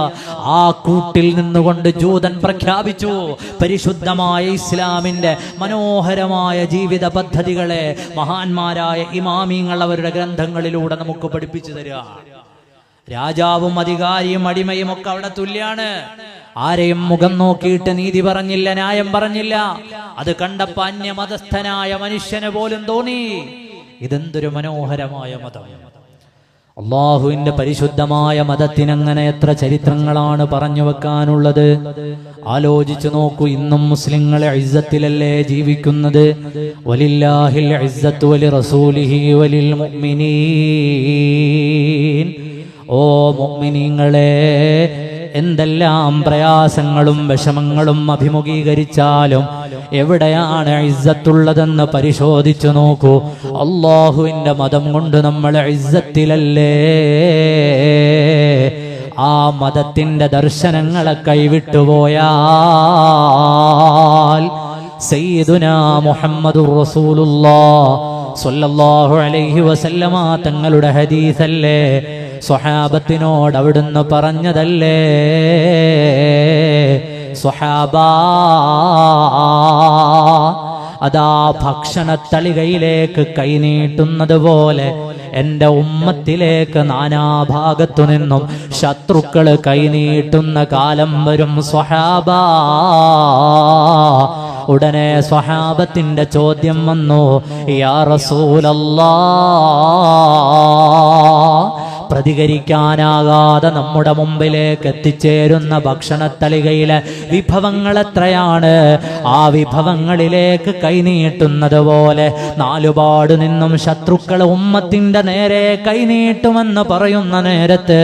A: ആ കൂട്ടിൽ നിന്നുകൊണ്ട് ജൂതൻ പ്രഖ്യാപിച്ചു. പരിശുദ്ധമായ ഇസ്ലാമിന്റെ മനോഹരമായ ജീവിത പദ്ധതികളെ മഹാന്മാരായ ഇമാമിങ്ങൾ അവരുടെ ഗ്രന്ഥങ്ങളിലൂടെ നമുക്ക് പഠിപ്പിച്ചു തരിക. രാജാവും അധികാരിയും അടിമയും ഒക്കെ അവിടെ തുല്യാണ്. ആരെയും മുഖം നോക്കിയിട്ട് നീതി പറഞ്ഞില്ല, ന്യായം പറഞ്ഞില്ല. അത് കണ്ടപ്പോ അന്യമതസ്ഥനായ മനുഷ്യന് പോലും തോന്നി ഇതെന്തൊരു മനോഹരമായ മതം. അള്ളാഹുവിന്റെ പരിശുദ്ധമായ മതത്തിനങ്ങനെ എത്ര ചരിത്രങ്ങളാണ് പറഞ്ഞു വെക്കാനുള്ളത്. ആലോചിച്ചു നോക്കൂ. ഇന്നും മുസ്ലിങ്ങളെ ഇസ്സത്തിലല്ലേ ജീവിക്കുന്നത്? വലില്ലാഹിൽ ഇസ്സത്തു വലിറസൂലിഹി വലിൽ മുഅ്മിനീൻ. ഓ മുഅ്മിനീങ്ങളെ, എന്തെല്ലാം പ്രയാസങ്ങളും വിഷമങ്ങളും അഭിമുഖീകരിച്ചാലും എവിടെയാണ് ഇസ്സത്തുള്ളതെന്ന് പരിശോധിച്ചു നോക്കൂ. അല്ലാഹുവിന്റെ മതം കൊണ്ട് നമ്മൾ ഇസ്സത്തിലല്ലേ? ആ മതത്തിന്റെ ദർശനങ്ങളെ കൈവിട്ടുപോയാൽ സയ്യിദുനാ മുഹമ്മദുർ റസൂലുള്ളാഹ് സ്വല്ലല്ലാഹു അലൈഹി വസല്ലമ തങ്ങളുടെ ഹദീസല്ലേ, സ്വഹാബത്തിനോട് അവിടുന്ന് പറഞ്ഞതല്ലേ, സ്വഹാബാ അതാ ഭക്ഷണത്തളികയിലേക്ക് കൈനീട്ടുന്നത് പോലെ എൻ്റെ ഉമ്മത്തിലേക്ക് നാനാഭാഗത്തു നിന്നും ശത്രുക്കള് കൈനീട്ടുന്ന കാലം വരും സ്വഹാബാ. ഉടനെ സ്വഹാബത്തിന്റെ ചോദ്യം വന്നു, യാ റസൂലല്ലാഹ്, പ്രതികരിക്കാനാകാതെ നമ്മുടെ മുമ്പിലേക്ക് എത്തിച്ചേരുന്ന ഭക്ഷണത്തളികയിലെ വിഭവങ്ങൾ എത്രയാണ്? ആ വിഭവങ്ങളിലേക്ക് കൈനീട്ടുന്നത് പോലെ നാലുപാട് നിന്നും ശത്രുക്കൾ ഉമ്മത്തിന്റെ നേരെ കൈനീട്ടുമെന്ന് പറയുന്ന നേരത്ത്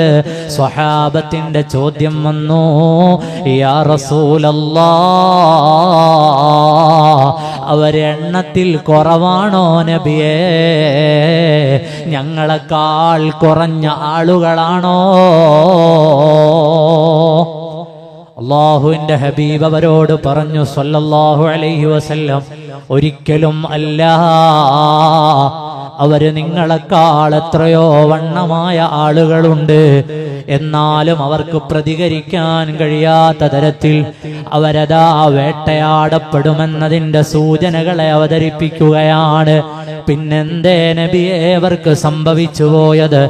A: സ്വഹാബത്തിന്റെ ചോദ്യം വന്നു, യാ റസൂലല്ലാഹ്, അവരെണ്ണത്തിൽ കുറവാണോ നബിയേ? ഞങ്ങളെക്കാൾ കുറഞ്ഞ ആളുകളാണോ? അല്ലാഹുവിന്റെ ഹബീബ് അവരോട് പറഞ്ഞു സ്വല്ലല്ലാഹു അലൈഹി വസല്ലം, ഒരിക്കലും അല്ല. അവര് നിങ്ങളെക്കാൾ എത്രയോ വണ്ണമായ ആളുകളുണ്ട്. എന്നാലും അവർക്ക് പ്രതികരിക്കാൻ കഴിയാത്ത തരത്തിൽ അവരതാ വേട്ടയാടപ്പെടുമെന്നതിന്റെ സൂചനകളെ അവതരിപ്പിക്കുകയാണ്. പിന്നെന്തേ നബിയെ അവർക്ക് സംഭവിച്ചു പോയത്?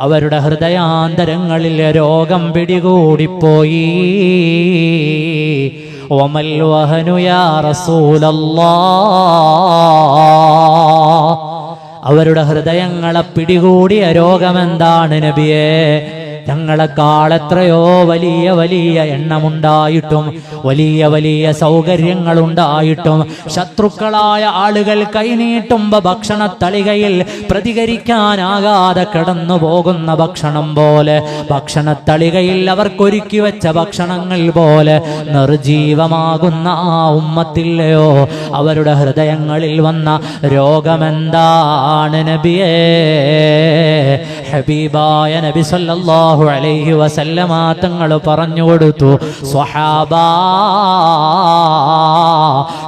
A: അവരുടെ ഹൃദയാന്തരങ്ങളിൽ രോഗം പിടികൂടിപ്പോയി. വമൽ വഹനു യാ റസൂലല്ലാഹ്, അവരുടെ ഹൃദയങ്ങളെ പിടികൂടിയ രോഗമെന്താണ് നബിയേ? ഞങ്ങളെക്കാൾ എത്രയോ വലിയ വലിയ എണ്ണമുണ്ടായിട്ടും വലിയ വലിയ സൗകര്യങ്ങളുണ്ടായിട്ടും ശത്രുക്കളായ ആളുകൾ കൈനീട്ടുമ്പോ ഭക്ഷണത്തളികയിൽ പ്രതികരിക്കാനാകാതെ കിടന്നു പോകുന്ന ഭക്ഷണം പോലെ, ഭക്ഷണത്തളികയിൽ അവർക്കൊരുക്കി വെച്ച ഭക്ഷണങ്ങൾ പോലെ നിർജീവമാകുന്ന ആ ഉമ്മത്തില്ലയോ അവരുടെ ഹൃദയങ്ങളിൽ വന്ന രോഗമെന്താണ് നബിയേ? ഹബീബായ നബി സല്ലല്ലാഹു അലൈഹി വസല്ലമ തങ്ങൾ പറഞ്ഞു കൊടുത്തു, സ്വഹാബാ,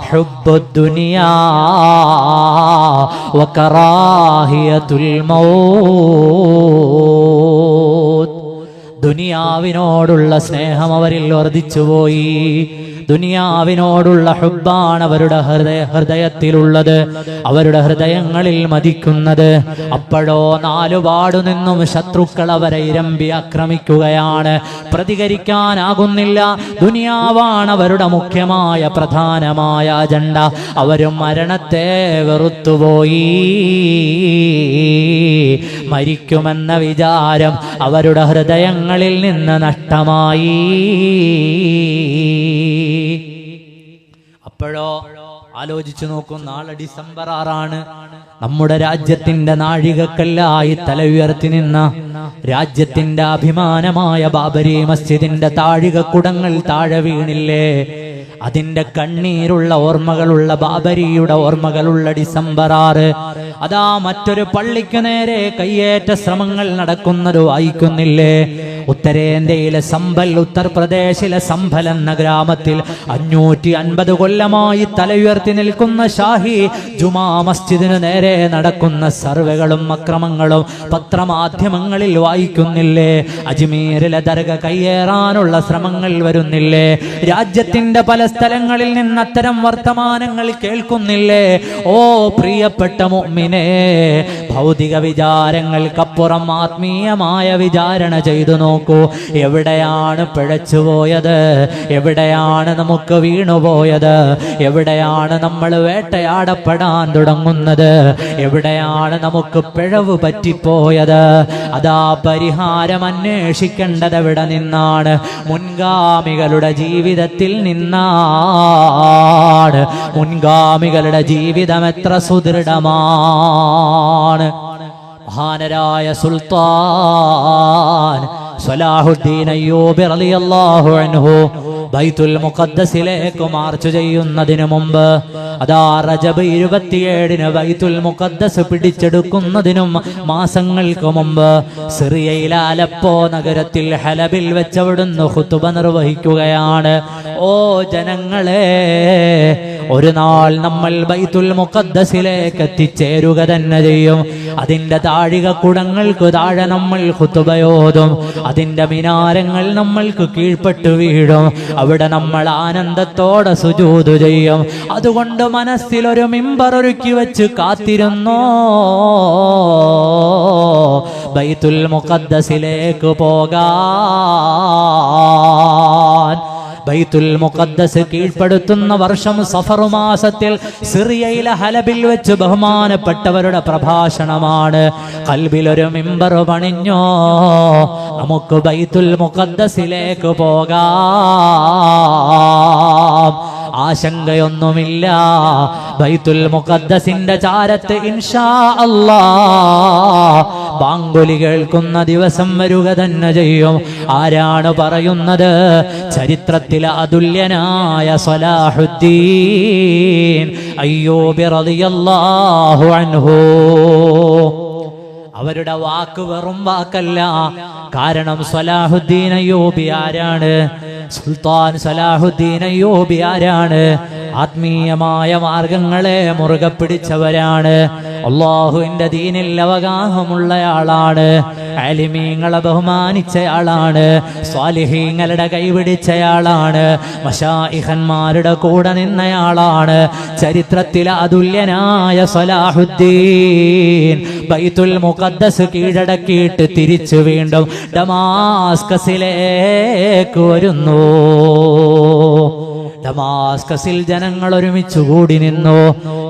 A: ഹുബ്ബുദ് ദുനിയാ വകറാഹിയത്തുൽ മൗത്ത്, ദുനിയാവിനോടുള്ള സ്നേഹം അവരിൽ വർദ്ധിച്ചുപോയി. ദുനിയാവിനോടുള്ള ഹുബ്ബാണ് അവരുടെ ഹൃദയത്തിലുള്ളത്, അവരുടെ ഹൃദയങ്ങളിൽ മതിക്കുന്നത്. അപ്പോഴോ നാലുപാടു നിന്നും ശത്രുക്കൾ അവരെ ഇരമ്പി ആക്രമിക്കുകയാണ്. പ്രതികരിക്കാനാകുന്നില്ല. ദുനിയാവാണ് അവരുടെ മുഖ്യമായ പ്രധാനമായ അജണ്ട. അവരും മരണത്തെ വെറുത്തുപോയി. മരിക്കുമെന്ന വിചാരം അവരുടെ ഹൃദയങ്ങളിൽ നിന്ന് നഷ്ടമായി. അപ്പോഴോ ആലോചിച്ചു നോക്കും, നാളെ ഡിസംബർ 6 നമ്മുടെ രാജ്യത്തിന്റെ നാഴികക്കല്ലായി തല ഉയർത്തി നിന്ന രാജ്യത്തിന്റെ അഭിമാനമായ ബാബരി മസ്ജിദിന്റെ താഴികക്കുടങ്ങൾ താഴെ വീണില്ലേ? അതിന്റെ കണ്ണീരുള്ള ഓർമ്മകളുള്ള ബാബരിയുടെ ഓർമ്മകളുള്ള ഡിസംബർ 6. അതാ മറ്റൊരു പള്ളിക്ക് നേരെ കയ്യേറ്റ ശ്രമങ്ങൾ നടക്കുന്നത് വായിക്കുന്നില്ലേ? ഉത്തരേന്ത്യയിലെ സംഭൽ, ഉത്തർപ്രദേശിലെ സംഭൽ എന്ന ഗ്രാമത്തിൽ 550 കൊല്ലമായി തലയുയർത്തി നിൽക്കുന്ന ഷാഹി ജുമാ മസ്ജിദിന് നേരെ നടക്കുന്ന സർവകളും അക്രമങ്ങളും പത്രമാധ്യമങ്ങളിൽ വായിക്കുന്നില്ലേ? അജ്മീരിലെ ദർഗ കയ്യേറാനുള്ള ശ്രമങ്ങൾ വരുന്നില്ലേ? രാജ്യത്തിന്റെ പല സ്ഥലങ്ങളിൽ നിന്ന് അത്തരം വർത്തമാനങ്ങൾ കേൾക്കുന്നില്ലേ? ഓ പ്രിയപ്പെട്ട മുഅ്മിനേ, ഭൗതിക വിചാരങ്ങൾക്കപ്പുറം ആത്മീയമായ വിചാരണ ചെയ്തു നോക്കൂ. എവിടെയാണ് പിഴച്ചുപോയത്? എവിടെയാണ് നമുക്ക് വീണുപോയത്? എവിടെയാണ് നമ്മൾ വേട്ടയാടപ്പെടാൻ തുടങ്ങുന്നത്? എവിടെയാണ് നമുക്ക് പിഴവ് പറ്റിപ്പോയത്? അതാ പരിഹാരം അന്വേഷിക്കേണ്ടത് എവിടെ നിന്നാണ്? മുൻഗാമികളുടെ ജീവിതത്തിൽ നിന്നാണ്. മുൻഗാമികളുടെ ജീവിതം എത്ര സുദൃഢമാണ്. മഹാനരായ സുൽത്താൻ സലാഹുദ്ദീൻ അയ്യൂബി റളിയല്ലാഹു അൻഹു ബൈത്തുൽ മുഖദ്ദസിലേക്ക് മാർച്ച് ചെയ്യുന്നതിന് മുമ്പ്, അതാ റജബ് 27 ബൈത്തുൽ മുഖദ്ദസ് പിടിച്ചെടുക്കുന്നതിനും മാസങ്ങൾക്ക് മുമ്പ് സിറിയയിലെ അലപ്പോ നഗരത്തിൽ ഹലബിൽ വെച്ചവിടുന്ന് ഖുതുബ നിർവഹിക്കുകയാണ്. ഓ ജനങ്ങളെ, ഒരു നാൾ നമ്മൾ ബൈത്തുൽ മുഖദ്ദസിലേക്ക് എത്തിച്ചേരുക തന്നെ ചെയ്യും. അതിന്റെ താഴികക്കുടങ്ങൾക്ക് താഴെ നമ്മൾ ഖുതുബയോതും. അതിന്റെ മിനാരങ്ങൾ നമ്മൾക്ക് കീഴ്പ്പെട്ടു വീഴും. അവിടെ നമ്മൾ ആനന്ദത്തോടെ സുജൂദ് ചെയ്യും. അതുകൊണ്ട് മനസ്സിലൊരു മിമ്പർ ഒരുക്കി വെച്ച് കാത്തിരുന്നോ ബൈത്തുൽ മുഖദ്ദസിലേക്ക് പോകാൻ. ബൈത്തുൽ മുഖദ്ദസ് കീഴ്പ്പെടുത്തുന്ന വർഷം സഫർ മാസത്തിൽ സിറിയയിലെ ഹലബിൽ വെച്ച് ബഹുമാനപ്പെട്ടവരുടെ പ്രഭാഷണമാണ്. ഖൽബിലൊരു മിമ്പർ പണിഞ്ഞോ, നമുക്ക് ബൈത്തുൽ മുഖദ്ദസിലേക്ക് പോകാം. ആശങ്കയൊന്നുമില്ല. ബൈത്തുൽ മുഖദ്ദസിന്റെ ചാരത്ത് ഇൻഷാ അല്ലാഹ് ബാങ്കുലി കേൾക്കുന്ന ദിവസം വരിക തന്നെ ചെയ്യും. ആരാണ് പറയുന്നത്? ചരിത്രത്തിലെ അതുല്യനായ സലാഹുദ്ദീൻ അയ്യൂബി റളിയല്ലാഹു അൻഹു. അവരുടെ വാക്ക് വെറും വാക്കല്ല. കാരണം സലാഹുദ്ദീൻ അയ്യൂബി ആരാണ്? സുൽത്താൻ സലാഹുദ്ദീൻ അയ്യൂബി ആരാണ്? ആത്മീയമായ മാർഗങ്ങളെ മുറുകെ പിടിച്ചവരാണ്. അല്ലാഹുവിന്റെ ദീനിൽ അവഗാഹമുള്ളയാളാണ്. ആലിമീങ്ങളെ ബഹുമാനിച്ചയാളാണ്. സ്വാലിഹീങ്ങളുടെ കൈപിടിച്ചയാളാണ്. മശായിഖന്മാരുടെ കൂടെ നിന്നയാളാണ്. ചരിത്രത്തിലെ അതുല്യനായ സലാഹുദ്ദീൻ ബൈത്തുൽ മുഖദ്ദസ് കീഴടക്കിയിട്ട് തിരിച്ചു വീണ്ടും ഡമാസ്കസിലേക്ക് വരുന്നു. ഡമാസ്കസിൽ ജനങ്ങൾ ഒരുമിച്ച് കൂടി നിന്നു.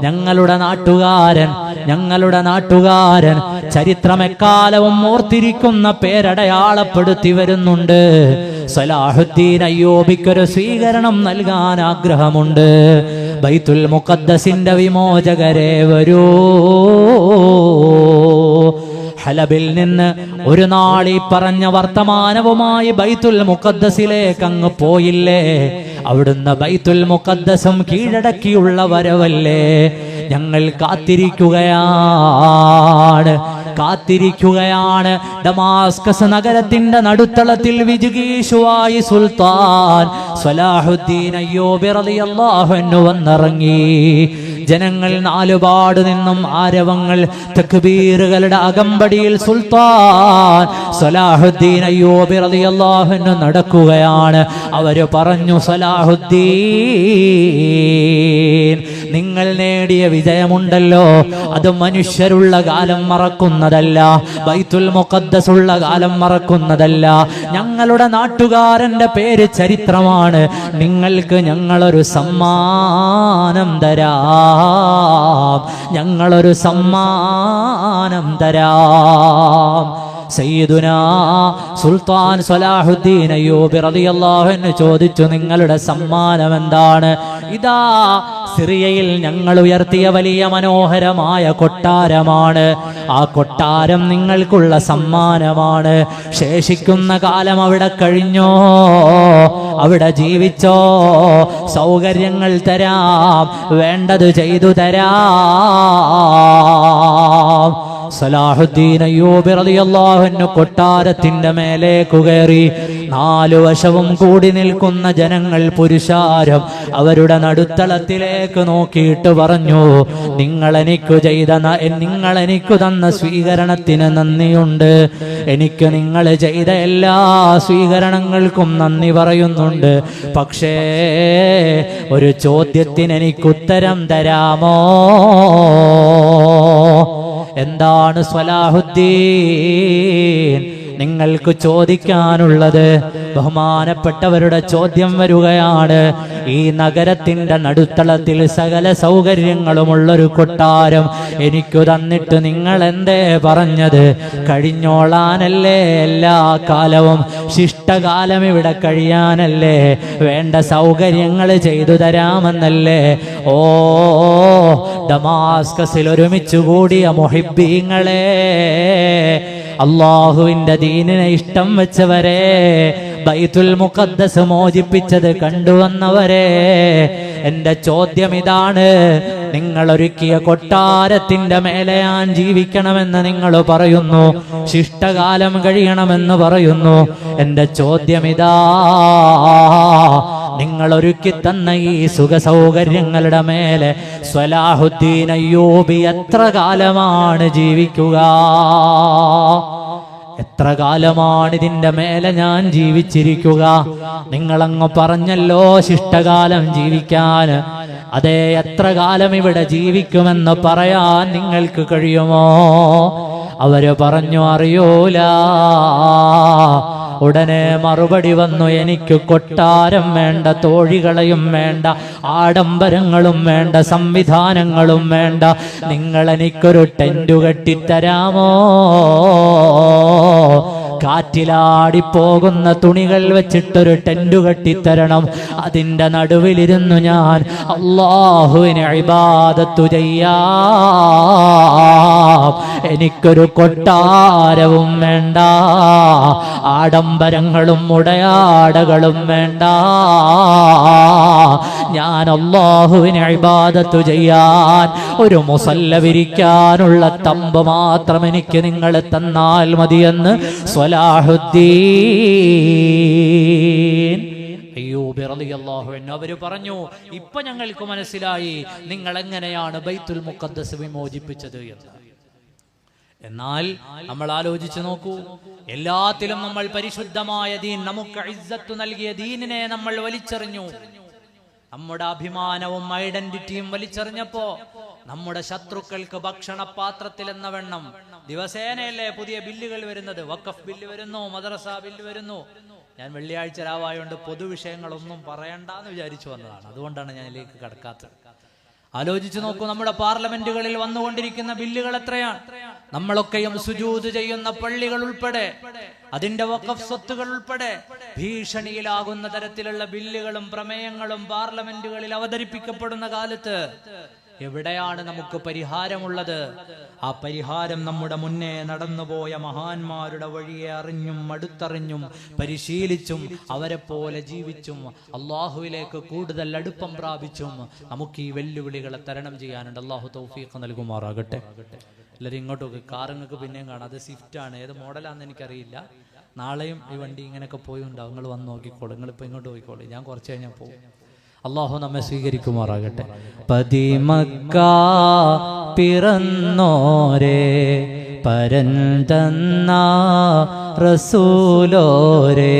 A: ഞങ്ങളുടെ നാട്ടുകാരൻ ചരിത്രമെക്കാലവും ഓർത്തിരിക്കുന്ന പേരടയാളപ്പെടുത്തി വരുന്നുണ്ട്. സലാഹുദ്ദീൻ അയ്യൂബിക്കൊരു സ്വീകരണം നൽകാൻ ആഗ്രഹമുണ്ട്. ബൈത്തുൽ മുഖദ്ദസിന്റെ വിമോചകരെ വരൂ. ഹലബിൽ നിന്ന് ഒരു നാൾ ഈ പറഞ്ഞ വർത്തമാനവുമായി ബൈത്തുൽ മുഖദ്ദസിലേക്ക് അങ്ങ് പോയില്ലേ? അവിടുന്ന് ബൈത്തുൽ മുഖദ്ദസും കീഴടക്കിയുള്ള വരവല്ലേ? ഞങ്ങൾ കാത്തിരിക്കുകയാണ്. ഡമാസ്കസ് നഗരത്തിന്റെ നടുത്തളത്തിൽ വിജിഗീഷുവായി സുൽത്താൻ സലാഹുദ്ദീൻ അയ്യൂബി റളിയല്ലാഹു അൻഹു വന്നിറങ്ങി. ജനങ്ങൾ നാലുപാട് നിന്നും ആരവങ്ങൾ, തക്ബീറുകളുടെ അകമ്പടിയിൽ സുൽത്താൻ സലാഹുദ്ദീൻ അയ്യൂബി റളിയല്ലാഹു അൻഹു നടക്കുകയാണ്. അവര് പറഞ്ഞു, സലാഹുദ്ദീൻ, നിങ്ങൾ നേടിയ വിജയമുണ്ടല്ലോ, അത് മനുഷ്യരുള്ള കാലം മറക്കുന്നതല്ല, ബൈത്തുൽ മുഖദ്ദസ് ഉള്ള കാലം മറക്കുന്നതല്ല, ഞങ്ങളുടെ നാട്ടുകാരന്റെ പേര് ചരിത്രമാണ്. നിങ്ങൾക്ക് ഞങ്ങളൊരു സമ്മാനം തരാം, ഞങ്ങളൊരു സമ്മാനം തരാം. സയ്യിദുനാ സുൽത്താൻ സലാഹുദ്ദീൻ അയ്യൂബി റളിയല്ലാഹു അൻഹു ചോദിച്ചു, നിങ്ങളുടെ സമ്മാനം എന്താണ്? ഇതാ സിറിയയിൽ ഞങ്ങൾ ഉയർത്തിയ വലിയ മനോഹരമായ കൊട്ടാരമാണ്, ആ കൊട്ടാരം നിങ്ങൾക്കുള്ള സമ്മാനമാണ്. ശേഷിക്കുന്ന കാലം അവിടെ കഴിഞ്ഞോ, അവിടെ ജീവിച്ചോ, സൗകര്യങ്ങൾ തരാം, വേണ്ടത് ചെയ്തു തരാം. സലാഹുദ്ദീൻ അയ്യൂബി റളിയല്ലാഹു അൻഹു കൊട്ടാരത്തിന്റെ മേലേക്ക് കയറി. നാലു വശവും കൂടി നിൽക്കുന്ന ജനങ്ങൾ, പുരുഷാരം അവരുടെ നടുത്തളത്തിലേക്ക് നോക്കിയിട്ട് പറഞ്ഞു, നിങ്ങൾ എനിക്ക് തന്ന സ്വീകരണത്തിന് നന്ദിയുണ്ട്, എനിക്ക് നിങ്ങൾ ചെയ്ത എല്ലാ സ്വീകരണങ്ങൾക്കും നന്ദി പറയുന്നുണ്ട്. പക്ഷേ ഒരു ചോദ്യത്തിന് എനിക്ക് ഉത്തരം തരാമോ? എന്താണ് സലാഹുദ്ദീൻ നിങ്ങൾക്ക് ചോദിക്കാനുള്ളത്? ബഹുമാനപ്പെട്ടവരുടെ ചോദ്യം വരികയാണ്. ഈ നഗരത്തിന്റെ നടുത്തളത്തിൽ സകല സൗകര്യങ്ങളുമുള്ളൊരു കൊട്ടാരം എനിക്കു തന്നിട്ട് നിങ്ങൾ എന്തേ പറഞ്ഞത്? കഴിഞ്ഞോളാനല്ലേ എല്ലാ കാലവും, ശിഷ്ടകാലം ഇവിടെ കഴിയാനല്ലേ, വേണ്ട സൗകര്യങ്ങൾ ചെയ്തു തരാമെന്നല്ലേ? ഓ ദമാസ്കസിൽ ഒരുമിച്ച് കൂടിയ മുഹിബ്ബീങ്ങളെ, അല്ലാഹുവിന്റെ ദീനിനെ ഇഷ്ടം വെച്ചവരെ, ബൈത്തുൽ മുഖദ്ദസ് മോചിപ്പിച്ചത് കണ്ടുവന്നവരെ, എന്റെ ചോദ്യം ഇതാണ്. നിങ്ങൾ ഒരുക്കിയ കൊട്ടാരത്തിന്റെ മേലെ ഞാൻ ജീവിക്കണമെന്ന് നിങ്ങൾ പറയുന്നു, ശിഷ്ടകാലം കഴിയണമെന്ന് പറയുന്നു. എന്റെ ചോദ്യം ഇതാ, നിങ്ങൾ ഒരുക്കി തന്ന ഈ സുഖ സൗകര്യങ്ങളുടെ മേലെ സലാഹുദ്ദീൻ അയ്യൂബി എത്ര കാലമാണ് ജീവിക്കുക? എത്ര കാലമാണ് ഇതിന്റെ മേലെ ഞാൻ ജീവിച്ചിരിക്കുക? നിങ്ങളങ്ങ് പറഞ്ഞല്ലോ ശിഷ്ടകാലം ജീവിക്കാൻ. അതേ, എത്ര കാലം ഇവിടെ ജീവിക്കുമെന്ന് പറയാൻ നിങ്ങൾക്ക് കഴിയുമോ? അവര് പറഞ്ഞു, അറിയൂല. ഉടനെ മറുപടി വന്നു, എനിക്ക് കൊട്ടാരം വേണ്ട, തോഴികളെയും വേണ്ട, ആഡംബരങ്ങളും വേണ്ട, സംവിധാനങ്ങളും വേണ്ട, നിങ്ങൾ എനിക്കൊരു ടെന്റ് കെട്ടിത്തരാമോ? കാറ്റിലാടിപ്പോകുന്ന തുണികൾ വെച്ചിട്ടൊരു ടെന്റ് കെട്ടിത്തരണം. അതിൻ്റെ നടുവിലിരുന്നു ഞാൻ അല്ലാഹുവിനെ ഇബാദത്തു ചെയ്യാം. എനിക്കൊരു കൊട്ടാരവും വേണ്ട, ആഡംബരങ്ങളും ഉടയാടകളും വേണ്ട. ഞാൻ അല്ലാഹുവിനെ ഇബാദത്തു ചെയ്യാൻ ഒരു മുസല്ല വിരിക്കാനുള്ള തമ്പ് മാത്രം എനിക്ക് നിങ്ങൾ തന്നാൽ മതിയെന്ന് സലാഹുദ്ദീൻ അയ്യൂബി റളിയല്ലാഹു അൻഹു അവര് പറഞ്ഞു. ഇപ്പൊ ഞങ്ങൾക്ക് മനസ്സിലായി നിങ്ങൾ എങ്ങനെയാണ് ബൈത്തുൽ മുഖദ്ദസ് വിമോചിപ്പിച്ചത് എന്ന്. എന്നാൽ നമ്മൾ ആലോചിച്ചു നോക്കൂ, എല്ലാത്തിലും നമ്മൾ പരിശുദ്ധമായ ദീൻ, നമുക്ക് ഇസ്സത്ത് നൽകിയ ദീനിനെ നമ്മൾ വലിച്ചെറിഞ്ഞു. നമ്മുടെ അഭിമാനവും ഐഡന്റിറ്റിയും വലിച്ചെറിഞ്ഞപ്പോ നമ്മുടെ ശത്രുക്കൾക്ക് ഭക്ഷണപാത്രത്തിൽ എന്ന വണ്ണം ദിവസേനയല്ലേ പുതിയ ബില്ലുകൾ വരുന്നത്. വഖഫ് ബില്ല് വരുന്നു, മദ്രസ ബില്ല് വരുന്നു. ഞാൻ വെള്ളിയാഴ്ച രാവായോണ്ട് പൊതുവിഷയങ്ങളൊന്നും പറയണ്ടെന്ന് വിചാരിച്ചു വന്നതാണ്, അതുകൊണ്ടാണ് ഞാൻ ഇതിലേക്ക് കടക്കാത്തത്. ആലോചിച്ചു നോക്കൂ, നമ്മുടെ പാർലമെന്റുകളിൽ വന്നുകൊണ്ടിരിക്കുന്ന ബില്ലുകൾ എത്രയാണ്? നമ്മളൊക്കെയും സുജൂദ് ചെയ്യുന്ന പള്ളികൾ ഉൾപ്പെടെ, അതിന്റെ വഖഫ് സ്വത്തുകൾ ഉൾപ്പെടെ ഭീഷണിയിലാകുന്ന തരത്തിലുള്ള ബില്ലുകളും പ്രമേയങ്ങളും പാർലമെന്റുകളിൽ അവതരിപ്പിക്കപ്പെടുന്ന കാലത്ത് എവിടെയാണ് നമുക്ക് പരിഹാരമുള്ളത്? ആ പരിഹാരം നമ്മുടെ മുന്നേ നടന്നുപോയ മഹാന്മാരുടെ വഴിയെ അറിഞ്ഞും അടുത്തറിഞ്ഞും പരിശീലിച്ചും അവരെ പോലെ ജീവിച്ചും അള്ളാഹുവിലേക്ക് കൂടുതൽ അടുപ്പം പ്രാപിച്ചും നമുക്ക് ഈ വെല്ലുവിളികളെ തരണം ചെയ്യാനുണ്ട്. അള്ളാഹു തൗഫീഖ് നൽകുമാറാകട്ടെ. എല്ലാവരും ഇങ്ങോട്ടൊക്കെ കാറുങ്ങൾക്ക് പിന്നെയും കാണാം. അത് സ്വിഫ്റ്റാണ്, ഏത് മോഡലാണെന്ന് എനിക്കറിയില്ല. നാളെയും ഈ വണ്ടി ഇങ്ങനെയൊക്കെ പോയി ഉണ്ടാവും. നിങ്ങൾ വന്ന് നോക്കിക്കോളൂ, നിങ്ങളിപ്പോൾ ഇങ്ങോട്ട് പോയിക്കോളൂ, ഞാൻ കുറച്ച് കഴിഞ്ഞാൽ പോകും. അള്ളാഹു നമ്മെ സ്വീകരിക്കുമാറാകട്ടെ. പതിമക്ക പിറന്നോരേ പരന്തന്ന റസൂലോരേ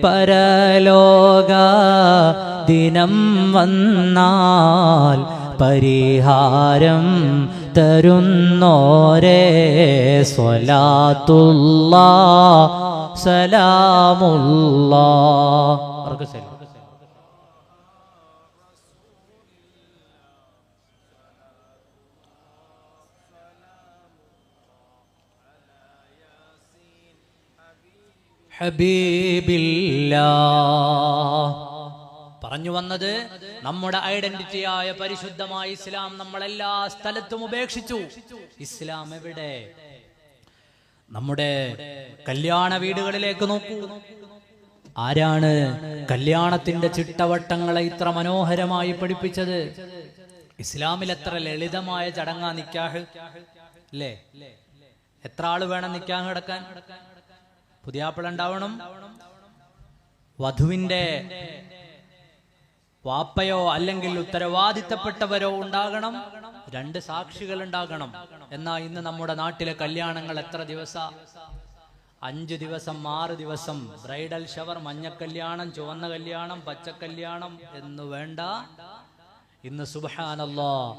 A: പരലോക ദിനം വന്നാൽ പരിഹാരം തരുന്നോരേ സ്വലാത്തുല്ലാ സലാമുല്ലാ. ഹബീബില്ലാ. പറഞ്ഞു വന്നത് നമ്മുടെ ഐഡന്റിറ്റിയായ പരിശുദ്ധമായ ഇസ്ലാം നമ്മളെല്ലാ സ്ഥലത്തും ഉപേക്ഷിച്ചു. ഇസ്ലാം എവിടെ? നമ്മുടെ കല്യാണ വീടുകളിലേക്ക് നോക്കൂ. ആരാണ് കല്യാണത്തിന്റെ ചിട്ടവട്ടങ്ങളെ ഇത്ര മനോഹരമായി പഠിപ്പിച്ചത്? ഇസ്ലാമിൽ എത്ര ലളിതമായ ചടങ്ങാ നിക്കാഹ് അല്ലേ? എത്ര ആള് വേണം നിക്കാഹ് നടക്കാൻ? പുതിയാപ്പിള ഉണ്ടാവണം, വധുവിന്റെ വാപ്പയോ അല്ലെങ്കിൽ ഉത്തരവാദിത്തപ്പെട്ടവരോ ഉണ്ടാകണം, 2 സാക്ഷികൾ ഉണ്ടാകണം. എന്നാ ഇന്ന് നമ്മുടെ നാട്ടിലെ കല്യാണങ്ങൾ എത്ര ദിവസ? 5 ദിവസം 6 ദിവസം. ബ്രൈഡൽ ഷവർ, മഞ്ഞ കല്യാണം, ചുവന്ന കല്യാണം, പച്ച കല്യാണം എന്ന് വേണ്ട. ഇന്ന് സുബ്ഹാനല്ലാഹ്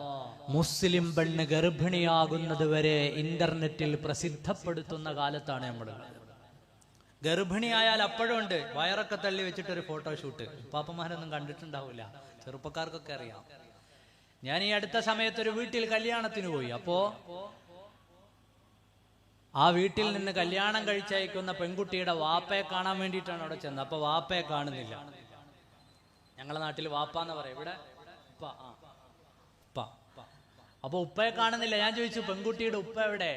A: മുസ്ലിം പെണ്ണ് ഗർഭിണിയാകുന്നത് വരെ ഇന്റർനെറ്റിൽ പ്രസിദ്ധപ്പെടുത്തുന്ന കാലത്താണ് നമ്മൾ. ഗർഭിണിയായാൽ അപ്പോഴും ഉണ്ട് വയറൊക്കെ തള്ളി വെച്ചിട്ടൊരു ഫോട്ടോഷൂട്ട്. പാപ്പന്മാരൊന്നും കണ്ടിട്ടുണ്ടാവില്ല, ചെറുപ്പക്കാർക്കൊക്കെ അറിയാം. ഞാൻ ഈ അടുത്ത സമയത്തൊരു വീട്ടിൽ കല്യാണത്തിന് പോയി. അപ്പോ ആ വീട്ടിൽ നിന്ന് കല്യാണം കഴിച്ചയക്കുന്ന പെൺകുട്ടിയുടെ വാപ്പയെ കാണാൻ വേണ്ടിയിട്ടാണ് അവിടെ ചെന്നത്. അപ്പൊ വാപ്പയെ കാണുന്നില്ല. ഞങ്ങളുടെ നാട്ടിൽ വാപ്പാന്ന് പറയാം, ഇവിടെ ഉപ്പ. അപ്പൊ ഉപ്പയെ കാണുന്നില്ല. ഞാൻ ചോദിച്ചു പെൺകുട്ടിയുടെ ഉപ്പ എവിടെ?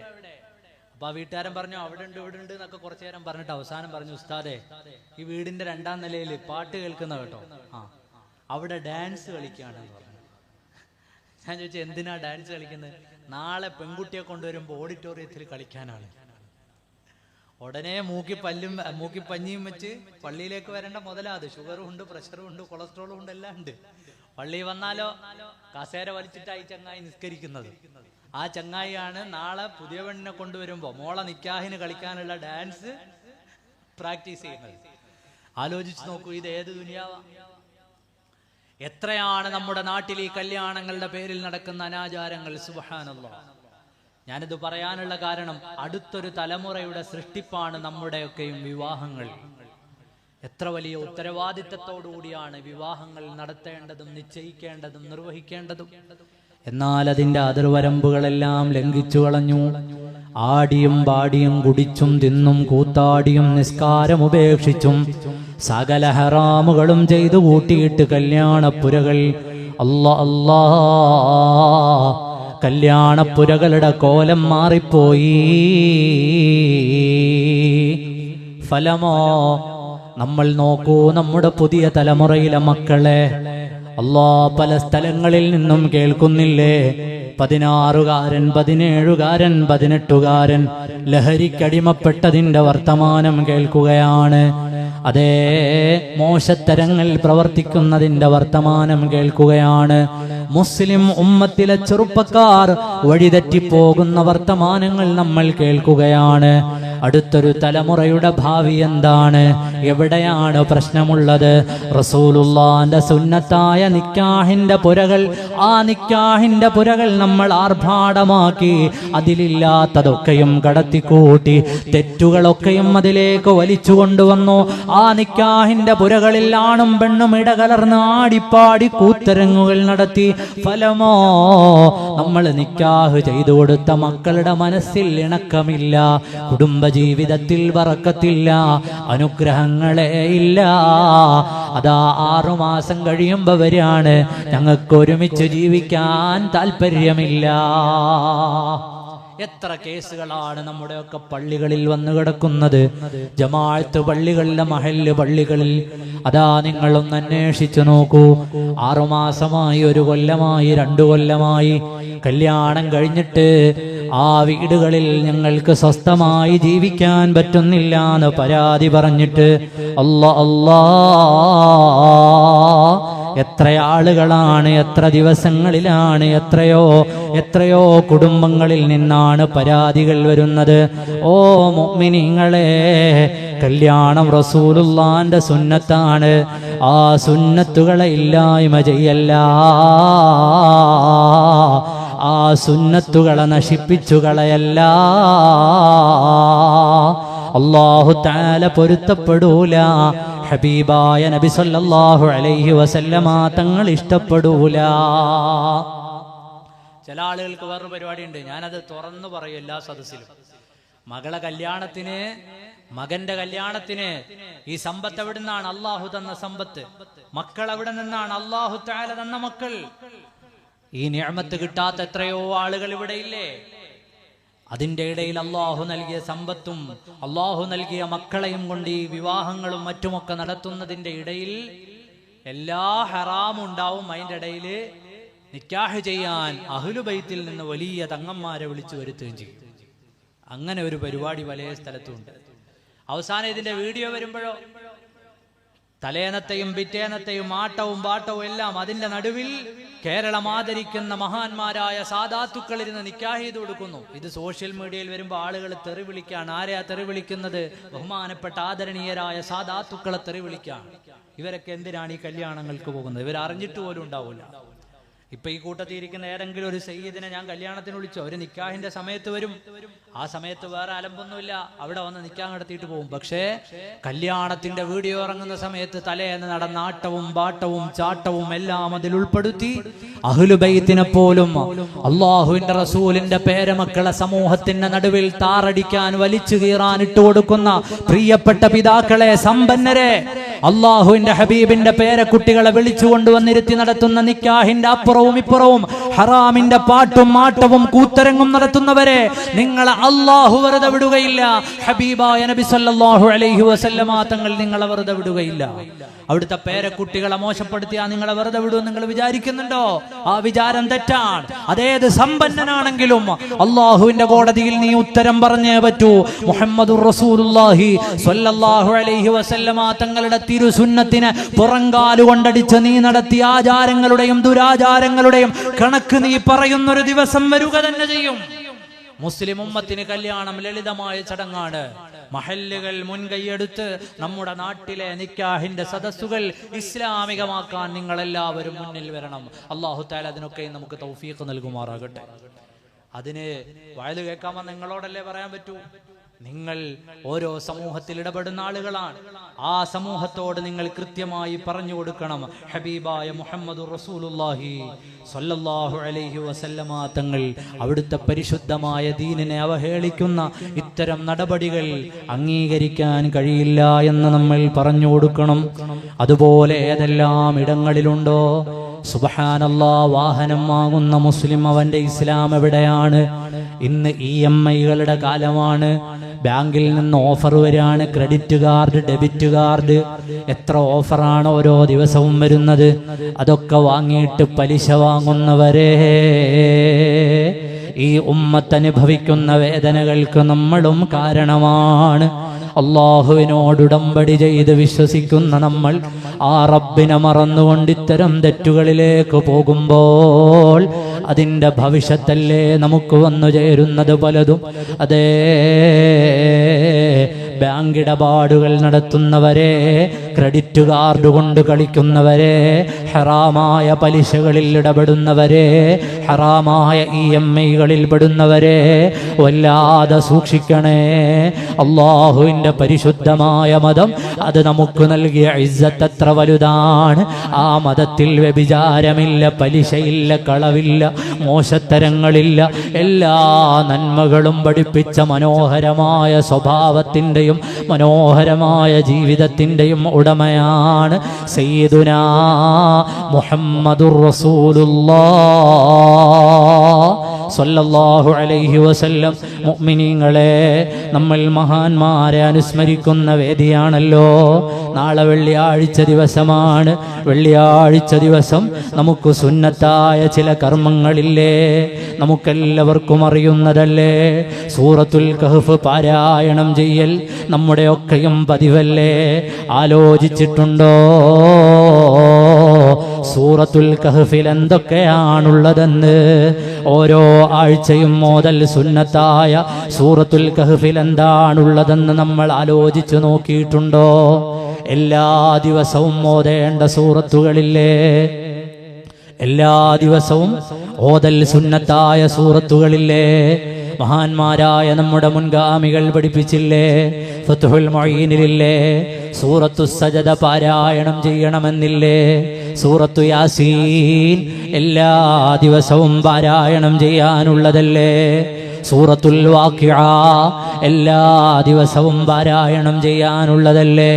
A: അപ്പൊ ആ വീട്ടുകാരൻ പറഞ്ഞു അവിടെ ഉണ്ട് ഇവിടെ ഉണ്ട് എന്നൊക്കെ കുറച്ചു നേരം പറഞ്ഞിട്ട് അവസാനം പറഞ്ഞു, ഉസ്താദേ ഈ വീടിന്റെ 2ാം നിലയിൽ പാട്ട് കേൾക്കുന്ന കേട്ടോ, അവിടെ ഡാൻസ് കളിക്കുകയാണ് പറഞ്ഞു. ഞാൻ ചോദിച്ചു എന്തിനാ ഡാൻസ് കളിക്കുന്നത്? നാളെ പെൺകുട്ടിയെ കൊണ്ടുവരുമ്പോ ഓഡിറ്റോറിയത്തിൽ കളിക്കാനാണ്. ഉടനെ മൂക്കി പഞ്ഞിയും വെച്ച് പള്ളിയിലേക്ക് വരേണ്ട മുതലാത്. ഷുഗറും ഉണ്ട്, പ്രഷറും ഉണ്ട്, കൊളസ്ട്രോളും ഉണ്ട്, എല്ലാം ഉണ്ട്. പള്ളി വന്നാലോ കസേര വലിച്ചിട്ടായി ചങ്ങായി നിസ്കരിക്കുന്നത്. ആ ചങ്ങായിയാണ് നാളെ പുതിയ പെണ്ണിനെ കൊണ്ടുവരുമ്പോ മോളെ നിക്കാഹിന് കളിക്കാനുള്ള ഡാൻസ് പ്രാക്ടീസ് ചെയ്യുന്നത്. ആലോചിച്ച് നോക്കൂ, ഇത് ഏത് ദുനിയാവാ? എത്രയാണ് നമ്മുടെ നാട്ടിൽ ഈ കല്യാണങ്ങളുടെ പേരിൽ നടക്കുന്ന അനാചാരങ്ങൾ. സുബ്ഹാനല്ലാഹ്. ഞാനിത് പറയാനുള്ള കാരണം അടുത്തൊരു തലമുറയുടെ സൃഷ്ടിപ്പാണ് നമ്മുടെയൊക്കെയും വിവാഹങ്ങൾ. എത്ര വലിയ ഉത്തരവാദിത്തത്തോടുകൂടിയാണ് വിവാഹങ്ങൾ നടത്തേണ്ടതും നിശ്ചയിക്കേണ്ടതും നിർവഹിക്കേണ്ടതും. എന്നാൽ അതിന്റെ അതിർവരമ്പുകളെല്ലാം ലംഘിച്ചു കളഞ്ഞു. ആടിയും പാടിയും കുടിച്ചും തിന്നും കൂത്താടിയും നിസ്കാരം ഉപേക്ഷിച്ചും സകല ഹറാമുകളും ചെയ്തു കൂട്ടിയിട്ട് കല്യാണപ്പുരകൾ അല്ലാ കല്യാണപ്പുരകളുടെ കോലം മാറിപ്പോയി. ഫലമോ നമ്മൾ നോക്കൂ, നമ്മുടെ പുതിയ തലമുറയിലെ മക്കളെ അല്ലാ പല സ്ഥലങ്ങളിൽ നിന്നും കേൾക്കുന്നില്ലേ? 16കാരൻ 17കാരൻ 18കാരൻ ലഹരിക്കടിമപ്പെട്ടതിന്റെ വർത്തമാനം കേൾക്കുകയാണ്. അതേ മോശത്തരങ്ങൾ പ്രവർത്തിക്കുന്നതിന്റെ വർത്തമാനം കേൾക്കുകയാണ്. മുസ്ലിം ഉമ്മത്തിലെ ചെറുപ്പക്കാർ വഴിതെറ്റിപ്പോകുന്ന വർത്തമാനങ്ങൾ നമ്മൾ കേൾക്കുകയാണ്. അടുത്തൊരു തലമുറയുടെ ഭാവി എന്താണ്? എവിടെയാണ് പ്രശ്നമുള്ളത്? റസൂലുള്ളാന്റെ സുന്നത്തായ നിക്കാഹിന്റെ പുരകൾ, ആ നിക്കാഹിന്റെ പുരകൾ നമ്മൾ ആർഭാടമാക്കി അതിലില്ലാത്തതൊക്കെയും കടത്തിക്കൂട്ടി തെറ്റുകളൊക്കെയും അതിലേക്ക് വലിച്ചു കൊണ്ടുവന്നു. ആ നിക്കാഹിന്റെ പുരകളിൽ ആണും പെണ്ണും ഇടകലർന്ന് ആടിപ്പാടി കൂത്തരങ്ങുകൾ നടത്തി. ഫലമോ നമ്മൾ നിക്കാഹ് ചെയ്തു കൊടുത്ത മക്കളുടെ മനസ്സിൽ ഇണക്കമില്ല, കുടുംബജീവിതത്തിൽ ബറക്കത്തില്ല, അനുഗ്രഹങ്ങളെ ഇല്ല. അതാ 6 മാസം കഴിയുമ്പോ വരെയാണ് ഞങ്ങൾക്ക് ഒരുമിച്ച് ജീവിക്കാൻ താല്പര്യമില്ല. എത്ര കേസുകളാണ് നമ്മുടെയൊക്കെ പള്ളികളിൽ വന്നു കിടക്കുന്നത്. ജമാഅത്ത് പള്ളികളിലെ മഹല്ല് പള്ളികളിൽ അതാ നിങ്ങളൊന്ന് അന്വേഷിച്ചു നോക്കൂ. 6 മാസമായി, 1 കൊല്ലമായി, 2 കൊല്ലമായി കല്യാണം കഴിഞ്ഞിട്ട് ആ വീടുകളിൽ ഞങ്ങൾക്ക് സ്വസ്ഥമായി ജീവിക്കാൻ പറ്റുന്നില്ല എന്ന് പരാതി പറഞ്ഞിട്ട് അല്ലാ എത്ര ആളുകളാണ്, എത്ര ദിവസങ്ങളിലാണ്, എത്രയോ കുടുംബങ്ങളിൽ നിന്നാണ് പരാതികൾ വരുന്നത്. ഓ മുഅ്മിനീങ്ങളെ, കല്യാണം റസൂലുള്ളാന്റെ സുന്നത്താണ്. ആ സുന്നത്തുകളെ ഇല്ലായ്മ ചെയ്യല്ല, ആ സുന്നത്തുകളെ നശിപ്പിച്ചു കളയല്ല. അല്ലാഹു തആല പൊരുത്തപ്പെടൂല, ഹബീബായ നബി സല്ലല്ലാഹു അലൈഹി വസല്ലമ തങ്ങൾ ഇഷ്ടപ്പെടൂല. ചില ആളുകൾക്ക് വേറൊരു പരിപാടിയുണ്ട്, ഞാനത് തുറന്നു പറയും എല്ലാ സദസ്സിലും. മകന്റെ കല്യാണത്തിന് ഈ സമ്പത്ത് എവിടെ നിന്നാണ്? അള്ളാഹു തന്ന സമ്പത്ത്. മക്കൾ എവിടെ നിന്നാണ്? അള്ളാഹു തആല തന്ന മക്കൾ. ഈ നിഅമത്ത് കിട്ടാത്ത എത്രയോ ആളുകൾ ഇവിടെ ഇല്ലേ? അതിൻ്റെ ഇടയിൽ അള്ളാഹു നൽകിയ സമ്പത്തും അള്ളാഹു നൽകിയ മക്കളെയും കൊണ്ട് ഈ വിവാഹങ്ങളും മറ്റുമൊക്കെ നടത്തുന്നതിൻ്റെ ഇടയിൽ എല്ലാ ഹറാമും ഉണ്ടാവും. അതിൻ്റെ ഇടയിൽ നിക്കാഹ് ചെയ്യാൻ അഹ്ലുബൈത്തിൽ നിന്ന് വലിയ തങ്ങന്മാരെ വിളിച്ചു വരുത്തുകയും ചെയ്യും. അങ്ങനെ ഒരു പരിപാടി പല സ്ഥലത്തുണ്ട്. അവസാനം ഇതിന്റെ വീഡിയോ വരുമ്പോഴോ തലേന്നത്തെയും പിറ്റേന്നത്തെയും ആട്ടവും പാട്ടവും എല്ലാം അതിന്റെ നടുവിൽ കേരളം ആദരിക്കുന്ന മഹാന്മാരായ സാദാത്തുക്കൾ ഇരുന്ന് നിക്കാഹ് ചെയ്ത് കൊടുക്കുന്നു. ഇത് സോഷ്യൽ മീഡിയയിൽ വരുമ്പോൾ ആളുകൾ തെറി വിളിക്കാണ്. ആരെയാ തെറി വിളിക്കുന്നത്? ബഹുമാനപ്പെട്ട ആദരണീയരായ സാദാത്തുക്കളെ തെറി വിളിക്കാണ്. ഇവരൊക്കെ എന്തിനാണ് ഈ കല്യാണങ്ങൾക്ക് പോകുന്നത്? ഇവരറിഞ്ഞിട്ട് പോലും ഉണ്ടാവില്ല. ഇപ്പൊ ഈ കൂട്ടത്തിൽ ഇരിക്കുന്ന ഏതെങ്കിലും ഒരു സയ്യിദിനെ ഞാൻ കല്യാണത്തിന് വിളിച്ചോ? ഒരു നിക്കാഹിന്റെ സമയത്ത് വരും. ആ സമയത്ത് വേറെ അലമ്പൊന്നുമില്ല, അവിടെ വന്ന് നിക്കാഹ് നടത്തിയിട്ട് പോകും. പക്ഷേ കല്യാണത്തിന്റെ വീഡിയോ ഇറങ്ങുന്ന സമയത്ത് തലേന്ന് നടന്ന ആട്ടവും പാട്ടവും ചാട്ടവും എല്ലാം അതിൽ ഉൾപ്പെടുത്തി അഹ്ലുബൈത്തിനെ പോലും അള്ളാഹുവിന്റെ റസൂലിന്റെ പേരമക്കളെ സമൂഹത്തിന്റെ നടുവിൽ താറടിക്കാൻ വലിച്ചു കീറാൻ ഇട്ടുകൊടുക്കുന്ന പ്രിയപ്പെട്ട പിതാക്കളെ, സമ്പന്നരെ, അള്ളാഹുവിന്റെ ഹബീബിന്റെ പേരക്കുട്ടികളെ വിളിച്ചു കൊണ്ടുവന്നിരുത്തി നടത്തുന്ന നിക്കാഹിന്റെ അപ്പുറവും ഇപ്പുറവും ഹറാമിന്റെ പാട്ടും മാട്ടവും കൂത്തരങ്ങും നടത്തുന്നവരെ നിങ്ങളെ അള്ളാഹു വെറുതെ വിടുകയില്ല. ഹബീബായ നബി സല്ലല്ലാഹു അലൈഹി വസല്ലമ തങ്ങൾ നിങ്ങളെ വെറുതെ വിടുകയില്ല. അവിടുത്തെ പേരക്കുട്ടികളെ മോശപ്പെടുത്തിയാൽ നിങ്ങളെ വെറുതെ വിടുമെന്ന് നിങ്ങൾ വിചാരിക്കുന്നുണ്ടോ? ആ വിചാരം തെറ്റാണ്. അതേത് സമ്പന്നനാണെങ്കിലും അള്ളാഹുവിന്റെ കോടതിയിൽ നീ ഉത്തരം പറഞ്ഞേ പറ്റൂ. മുഹമ്മദുർ റസൂലുള്ളാഹി സ്വല്ലല്ലാഹു അലൈഹി വസല്ലമ തങ്ങളുടെ തിരുസുന്നത്തിനെ പുറങ്കാലു കൊണ്ടടിച്ച് നീ നടത്തിയ ആചാരങ്ങളുടെയും ദുരാചാരങ്ങളുടെയും കണക്ക് നീ പറയുന്നൊരു ദിവസം വരിക തന്നെ ചെയ്യും. മുസ്ലിം ഉമ്മത്തിന് കല്യാണം ലളിതമായ ചടങ്ങാണ്. മഹല്ലുകൾ മുൻകൈയെടുത്ത് നമ്മുടെ നാട്ടിലെ നിക്കാഹിന്റെ സദസ്സുകൾ ഇസ്ലാമികമാക്കാൻ നിങ്ങളെല്ലാവരും മുന്നിൽ വരണം. അല്ലാഹു തആല അതിനൊക്കെ നമുക്ക് തൗഫീഖ് നൽകുമാറാകട്ടെ. അതിന് വയല് കേൾക്കാൻ നിങ്ങളോടല്ലേ പറയാൻ പറ്റൂ? നിങ്ങൾ ഓരോ സമൂഹത്തിൽ ഇടപെടുന്ന ആളുകളാണ്. ആ സമൂഹത്തോട് നിങ്ങൾ കൃത്യമായി പറഞ്ഞു കൊടുക്കണം. ഹബീബായ മുഹമ്മദുർ റസൂലുള്ളാഹി സ്വല്ലല്ലാഹു അലൈഹി വസല്ലമ തങ്ങൾ അവിടുത്തെ പരിശുദ്ധമായ ദീനിനെ അവഹേളിക്കുന്ന ഇത്തരം നടപടികൾ അംഗീകരിക്കാൻ കഴിയില്ല എന്ന് നമ്മൾ പറഞ്ഞു കൊടുക്കണം. അതുപോലെ ഏതെല്ലാം ഇടങ്ങളിലുണ്ടോ സുബ്ഹാനല്ലാഹ്, വാഹനം വാങ്ങുന്ന മുസ്ലിം അവന്റെ ഇസ്ലാം എവിടെയാണ്? ഇന്ന് EMI-കളുടെ കാലമാണ്. ബാങ്കിൽ നിന്ന് ഓഫർ വരികയാണ്. ക്രെഡിറ്റ് കാർഡ്, ഡെബിറ്റ് കാർഡ്, എത്ര ഓഫറാണ് ഓരോ ദിവസവും വരുന്നത്. അതൊക്കെ വാങ്ങിയിട്ട് പലിശ വാങ്ങുന്നവരെ, ഈ ഉമ്മത്ത് അനുഭവിക്കുന്ന വേദനകൾക്ക് നമ്മളും കാരണമാണ്. അള്ളാഹുവിനോട് ഉടമ്പടി ചെയ്ത് വിശ്വസിക്കുന്ന നമ്മൾ ആ റബ്ബിനെ മറന്നുകൊണ്ട് ഇത്തരം തെറ്റുകളിലേക്ക് പോകുമ്പോൾ അതിൻ്റെ ഭവിഷ്യത്തല്ലേ നമുക്ക് വന്നു ചേരുന്നത് പലതും. അതേ, ബാങ്ക് ഇടപാടുകൾ നടത്തുന്നവരെ, ക്രെഡിറ്റ് കാർഡ് കൊണ്ട് കളിക്കുന്നവരെ, ഹറാമായ പലിശകളിൽ ഇടപെടുന്നവരെ, ഹറാമായ EMI-കളിൽ പെടുന്നവരെ വല്ലാതെ സൂക്ഷിക്കണേ. അള്ളാഹുവിൻ്റെ പരിശുദ്ധമായ മതം അത് നമുക്ക് നൽകിയ ഇസ്സത്ത് എത്ര വലുതാണ്. ആ മതത്തിൽ വ്യഭിചാരമില്ല, പലിശയില്ല, കളവില്ല, മോശത്തരങ്ങളില്ല. എല്ലാ നന്മകളും പഠിപ്പിച്ച മനോഹരമായ സ്വഭാവത്തിൻ്റെയും മനോഹരമായ ജീവിതത്തിൻ്റെയും ഉടമയാണ് സയ്യിദുനാ മുഹമ്മദുർ റസൂലുള്ളാഹ് സ്വല്ലല്ലാഹു അലൈഹി വസല്ലം. മുഅ്മിനീങ്ങളെ, നമ്മൾ മഹാന്മാരെ അനുസ്മരിക്കുന്ന വേദിയാണല്ലോ. നാളെ വെള്ളിയാഴ്ച ദിവസമാണ്. വെള്ളിയാഴ്ച ദിവസം നമുക്ക് സുന്നത്തായ ചില കർമ്മങ്ങളില്ലേ? നമുക്കെല്ലാവർക്കും അറിയുന്നതല്ലേ? സൂറത്തുൽ കഹ്ഫ് പാരായണം ചെയ്യൽ നമ്മുടെയൊക്കെയും പതിവല്ലേ? ആലോചിച്ചിട്ടുണ്ടോ സൂറത്തുൽ കഹ്ഫിൽ എന്തൊക്കെയാണുള്ളതെന്ന്. ഓരോ ആഴ്ചയും മോദൽ സുന്നത്തായ സൂറത്തുൽ കഹ്ഫിൽ എന്താണുള്ളതെന്ന് നമ്മൾ ആലോചിച്ചു നോക്കിയിട്ടുണ്ടോ? എല്ലാ ദിവസവും ഓതേണ്ട സൂറത്തുകളില്ലേ? എല്ലാ ദിവസവും ഓതൽ സുന്നത്തായ സൂറത്തുകളില്ലേ? മഹാന്മാരായ നമ്മുടെ മുൻഗാമികൾ പഠിപ്പിച്ചില്ലേ? ഫത്ഹുൽ മുഈനിലില്ലേ? സൂറത്തു സജദ പാരായണം ചെയ്യണമെന്നില്ലേ? സൂറത്തു യാസീൻ എല്ലാ ദിവസവും പാരായണം ചെയ്യാനുള്ളതല്ലേ? സൂറത്തുൽ വാഖിഅ എല്ലാ ദിവസവും പാരായണം ചെയ്യാനുള്ളതല്ലേ?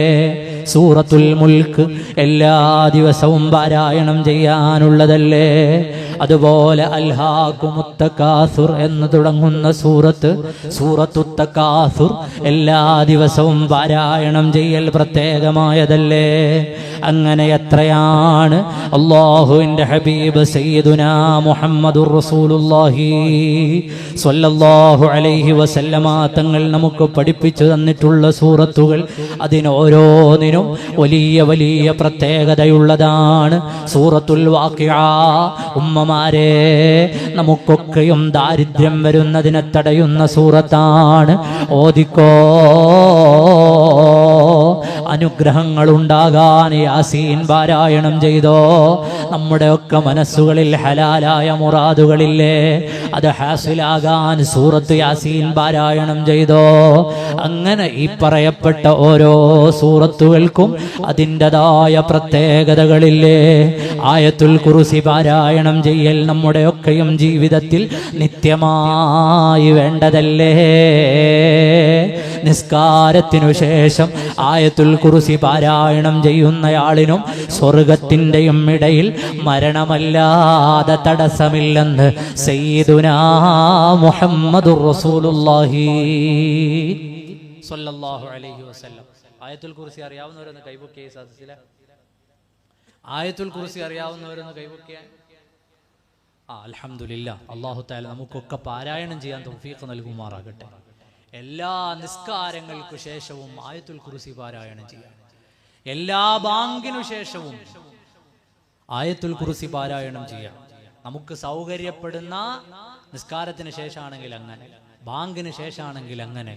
A: സൂറത്തുൽ മുൽക്ക് എല്ലാ ദിവസവും പാരായണം ചെയ്യാനുള്ളതല്ലേ? അതുപോലെ അൽഹാകുമുത് തകാസുർ എന്ന് തുടങ്ങുന്ന സൂറത്തു തകാസുർ എല്ലാ ദിവസവും പാരായണം ചെയ്യൽ പ്രത്യേകമായതല്ലേ? അങ്ങനെ എത്രയാണ് അല്ലാഹുവിൻ്റെ ഹബീബ് സയ്യിദുനാ മുഹമ്മദുർ റസൂലുള്ളാഹി സ്വല്ലല്ലാഹു അലൈഹി വസല്ലമ തങ്ങൾ നമുക്ക് പഠിപ്പിച്ചു തന്നിട്ടുള്ള സൂറത്തുകൾ. അതിനോരോന്നിനും വലിയ വലിയ പ്രത്യേകതയുള്ളതാണ്. സൂറത്തുൽ വാഖിഅ ഉമ്മമാരെ, നമുക്കൊക്കെയും ദാരിദ്ര്യം വരുന്നതിനെ തടയുന്ന സൂറത്താണ്. ഓദിക്കോ, അനുഗ്രഹങ്ങൾ ഉണ്ടാകാൻ യാസീൻ പാരായണം ചെയ്തോ. നമ്മുടെയൊക്കെ മനസ്സുകളിൽ ഹലാലായ മുറാദുകളില്ലേ, അത് ഹാസിലാകാൻ സൂറത്ത് യാസീൻ പാരായണം ചെയ്തോ. അങ്ങനെ ഈ പറയപ്പെട്ട ഓരോ സൂറത്തുകൾക്കും അതിൻ്റെതായ പ്രത്യേകതകളില്ലേ? ആയത്തുൽ കുർസി പാരായണം ചെയ്യൽ നമ്മുടെയൊക്കെയും ജീവിതത്തിൽ നിത്യമായി വേണ്ടതല്ലേ? നിസ്കാരത്തിനു ശേഷം ആയത്തുൽ കുർസി പാരായണം ചെയ്യുന്നയാളിനും സ്വർഗത്തിൻ്റെയും ഇടയിൽ മരണമല്ലാതെ തടസ്സമില്ലെന്ന് സയ്യിദുനാ മുഹമ്മദുർ റസൂലുള്ളാഹി സ്വല്ലല്ലാഹു അലൈഹി വസല്ലം. ആയത്തുൽ കുർസി അറിയാവുന്നവരൊന്ന് കൈപൊക്കിയ സദസ്സിലെ ആയത്തുൽ കുർസി അറിയാവുന്നവരൊന്ന് കൈപൊക്കിയ. അൽഹംദുലില്ലാ, അല്ലാഹു തആല നമുക്കൊക്കെ പാരായണം ചെയ്യാൻ തൗഫീഖ് നൽകുമാറാകട്ടെ. എല്ലാ നിസ്കാരങ്ങൾക്കു ശേഷവും ആയത്തുൽ കുർസി പാരായണം ചെയ്യാം. എല്ലാ ബാങ്കിനു ശേഷവും ആയത്തുൽ കുർസി പാരായണം ചെയ്യാം. നമുക്ക് സൗകര്യപ്പെടുന്ന നിസ്കാരത്തിന് ശേഷമാണെങ്കിൽ അങ്ങനെ, ബാങ്കിന് ശേഷമാണെങ്കിൽ അങ്ങനെ.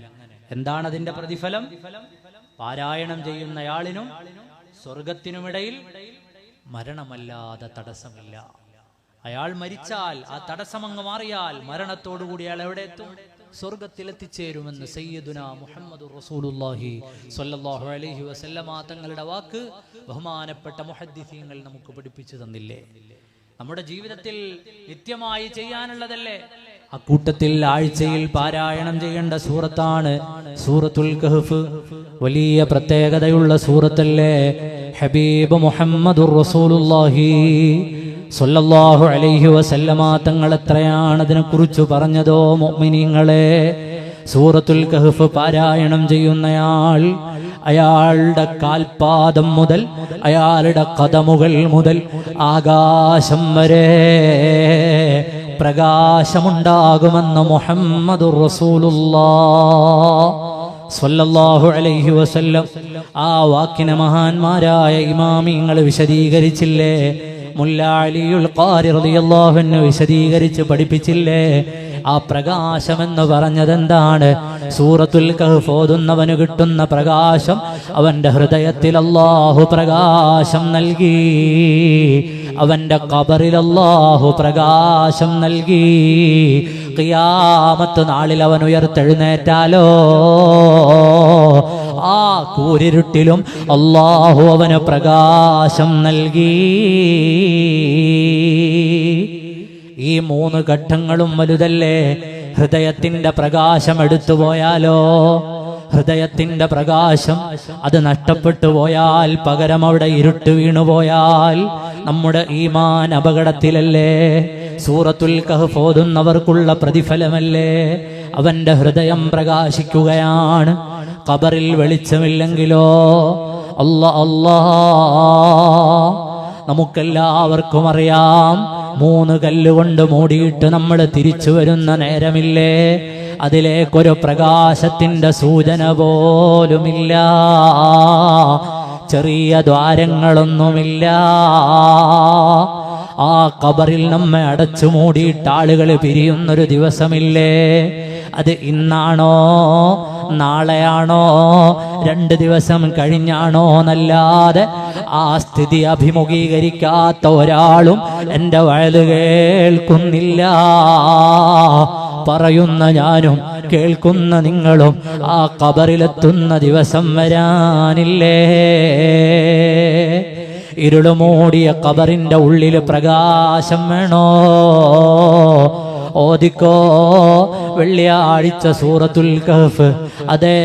A: എന്താണ് അതിന്റെ പ്രതിഫലം? പാരായണം ചെയ്യുന്നയാളിനും സ്വർഗത്തിനുമിടയിൽ മരണമല്ലാതെ തടസ്സമില്ല. അയാൾ മരിച്ചാൽ, ആ തടസ്സമങ്ങ് മാറിയാൽ മരണത്തോടുകൂടി അയാൾ എവിടെ എത്തും? സ്വർഗത്തിലെത്തിച്ചേരുമെന്ന് സയ്യിദുനാ മുഹമ്മദുർ റസൂലുള്ളാഹി സ്വല്ലല്ലാഹു അലൈഹി വസല്ലമ തങ്ങളുടെ വാക്ക് ബഹുമാനപ്പെട്ട മുഹദ്ദിസീങ്ങൾ നമുക്ക് പഠിപ്പിച്ചു തന്നില്ലേ? നമ്മുടെ ജീവിതത്തിൽ നിത്യമായി ചെയ്യാനുള്ളതല്ലേ? അക്കൂട്ടത്തിൽ ആഴ്ചയിൽ പാരായണം ചെയ്യേണ്ട സൂറത്താണ് സൂറത്തുൽ കഹ്ഫ്. വലിയ പ്രത്യേകതയുള്ള സൂറത്തല്ലേ? ഹബീബ് മുഹമ്മദുർ റസൂലുള്ളാഹി സ്വല്ലല്ലാഹു അലൈഹി വസല്ലമ തങ്ങൾ എത്രയാണ് അതിനെക്കുറിച്ച് പറഞ്ഞതോ മുഅ്മിനീങ്ങളെ. സൂറത്തുൽ കഹ്ഫ് പാരായണം ചെയ്യുന്നയാൾ അയാളുടെ കാൽപാദം മുതൽ അയാളുടെ ഖദമുകൾ മുതൽ ആകാശം വരെ പ്രകാശമുണ്ടാകുമെന്ന് മുഹമ്മദുർ റസൂലുള്ളാഹ് സ്വല്ലല്ലാഹു അലൈഹി വസല്ലം. ആ വാക്കിനെ മഹാന്മാരായ ഇമാമിങ്ങൾ വിശദീകരിച്ചില്ലേ? മുല്ലാ അലിയുൽ ഖാരി റളിയല്ലാഹു അൻഹു വിശദീകരിച്ച് പഠിപ്പിച്ചില്ലേ? ആ പ്രകാശമെന്ന് പറഞ്ഞതെന്താണ്? സൂറത്തുൽ കഹ്ഫ് ഓതുന്നവന് കിട്ടുന്ന പ്രകാശം, അവന്റെ ഹൃദയത്തിൽ അല്ലാഹു പ്രകാശം നൽകി, അവന്റെ ഖബറിൽ അല്ലാഹു പ്രകാശം നൽകി. ഖിയാമത്ത് നാളിൽ അവൻ ഉയർത്തെഴുന്നേറ്റാലോ ആ കൂരിരുട്ടിലും അല്ലാഹു അവന് പ്രകാശം നൽകി. ഈ മൂന്ന് ഘട്ടങ്ങളും വലുതല്ലേ? ഹൃദയത്തിന്റെ പ്രകാശം എടുത്തുപോയാലോ? ഹൃദയത്തിന്റെ പ്രകാശം അത് നഷ്ടപ്പെട്ടു പോയാൽ, പകരം അവിടെ ഇരുട്ട് വീണുപോയാൽ നമ്മുടെ ഈമാൻ അപകടത്തിലല്ലേ? സൂറത്തുൽ കഹ്ഫ് ഓതുന്നവർക്കുള്ള പ്രതിഫലമല്ലേ? അവന്റെ ഹൃദയം പ്രകാശിക്കുകയാണ്. ഖബറിൽ വെളിച്ചമില്ലെങ്കിലോ? അല്ലാ, നമുക്കെല്ലാവർക്കും അറിയാം, 3 കല്ലുകൊണ്ട് മൂടിയിട്ട് നമ്മൾ തിരിച്ചു വരുന്ന നേരമില്ലേ? അതിലേക്കൊരു പ്രകാശത്തിന്റെ സൂചന പോലുമില്ല. ചെറിയ ദ്വാരങ്ങളൊന്നുമില്ല. ആ ഖബറിൽ നമ്മെ അടച്ചു മൂടിയിട്ട് ആളുകൾ പിരിയുന്നൊരു ദിവസമില്ലേ? അത് ഇന്നാണോ നാളെയാണോ 2 ദിവസം കഴിഞ്ഞാണോ എന്നല്ലാതെ ആ സ്ഥിതി അഭിമുഖീകരിക്കാത്ത ഒരാളും എൻ്റെ വയല് കേൾക്കുന്നില്ല. പറയുന്ന ഞാനും കേൾക്കുന്ന നിങ്ങളും ആ ഖബറിലെത്തുന്ന ദിവസം വരാനില്ലേ? ഇരുളുമൂടിയ ഖബറിന്റെ ഉള്ളിൽ പ്രകാശം വേണോ? ഓദിക്കോ വെള്ളിയാഴ്ച സൂറത്തുൽ കഹ്ഫ്. അതേ,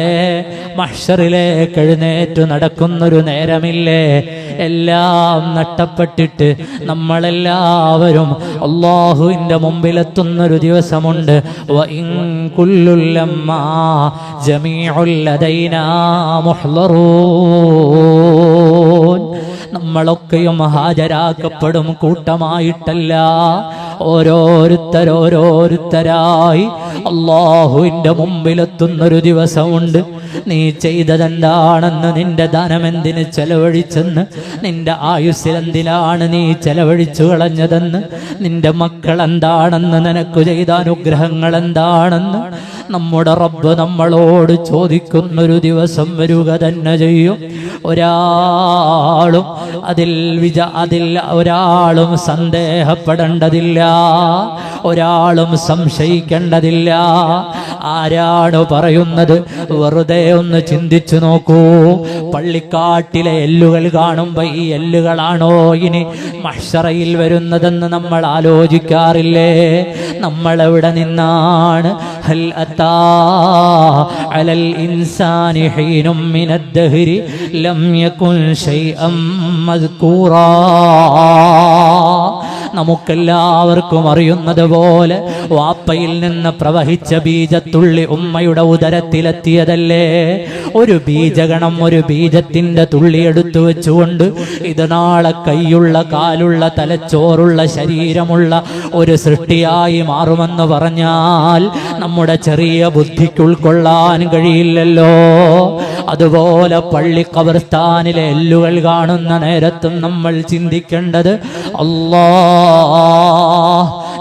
A: മഹ്ശറിലേക്ക് എഴുന്നേറ്റ് നടക്കുന്നൊരു നേരമില്ലേ? എല്ലാം നഷ്ടപ്പെട്ടിട്ട് നമ്മളെല്ലാവരും അല്ലാഹുവിൻ്റെ മുമ്പിലെത്തുന്നൊരു ദിവസമുണ്ട്. വഇൻ കുല്ലുൽ ലമ്മാ ജമീഉൽ ലദൈനാ മുഹ്ളറൂൻ. നമ്മളൊക്കെയും ഹാജരാക്കപ്പെടും, കൂട്ടമായിട്ടല്ല, ഓരോരുത്തരായി അല്ലാഹുവിൻ്റെ മുമ്പിലെത്തുന്നൊരു ദിവസമുണ്ട്. നീ ചെയ്തതെന്താണെന്ന്, നിന്റെ ധനം എന്തിന് ചെലവഴിച്ചെന്ന്, നിന്റെ ആയുസ്സിൽ എന്തിനാണ് നീ ചെലവഴിച്ചു കളഞ്ഞതെന്ന്, നിന്റെ മക്കൾ എന്താണെന്ന്, നിനക്ക് ചെയ്ത അനുഗ്രഹങ്ങൾ എന്താണെന്ന് നമ്മുടെ റബ്ബ് നമ്മളോട് ചോദിക്കുന്നൊരു ദിവസം വരിക തന്നെ ചെയ്യും. ഒരാളും അതിൽ ഒരാളും സന്ദേഹപ്പെടേണ്ടതില്ല, ഒരാളും സംശയിക്കേണ്ടതില്ല. ആരാണ് പറയുന്നത്? വെറുതെ ഒന്ന് ചിന്തിച്ചു നോക്കൂ. പള്ളിക്കാട്ടിലെ എല്ലുകൾ കാണുമ്പോൾ ഈ എല്ലുകളാണോ ഇനി മഹ്ശറയിൽ വരുന്നതെന്ന് നമ്മൾ ആലോചിക്കാറില്ലേ? നമ്മളെവിടെ നിന്നാണ്? ഹൽ അതാ അലൽ ഇൻസാനി ഹീനും മിനദ് ദഹ്രി ലം യകുൻ ശൈഅം മദ്കൂറാ. നമുക്കെല്ലാവർക്കും അറിയുന്നത് പോലെ വാപ്പയിൽ നിന്ന് പ്രവഹിച്ച ബീജത്തുള്ളി ഉമ്മയുടെ ഉദരത്തിലെത്തിയതല്ലേ? ഒരു ബീജഗണം, ഒരു ബീജത്തിന്റെ തുള്ളി എടുത്തു വെച്ചുകൊണ്ട് ഇത് നാളെ കൈയുള്ള, കാലുള്ള, തലച്ചോറുള്ള, ശരീരമുള്ള ഒരു സൃഷ്ടിയായി മാറുമെന്ന് പറഞ്ഞാൽ നമ്മുടെ ചെറിയ ബുദ്ധിക്ക് ഉൾക്കൊള്ളാൻ കഴിയില്ലല്ലോ. അതുപോലെ പള്ളി ഖബർസ്ഥാനിലെ എല്ലുകൾ കാണുന്ന നേരത്തും നമ്മൾ ചിന്തിക്കേണ്ടത്,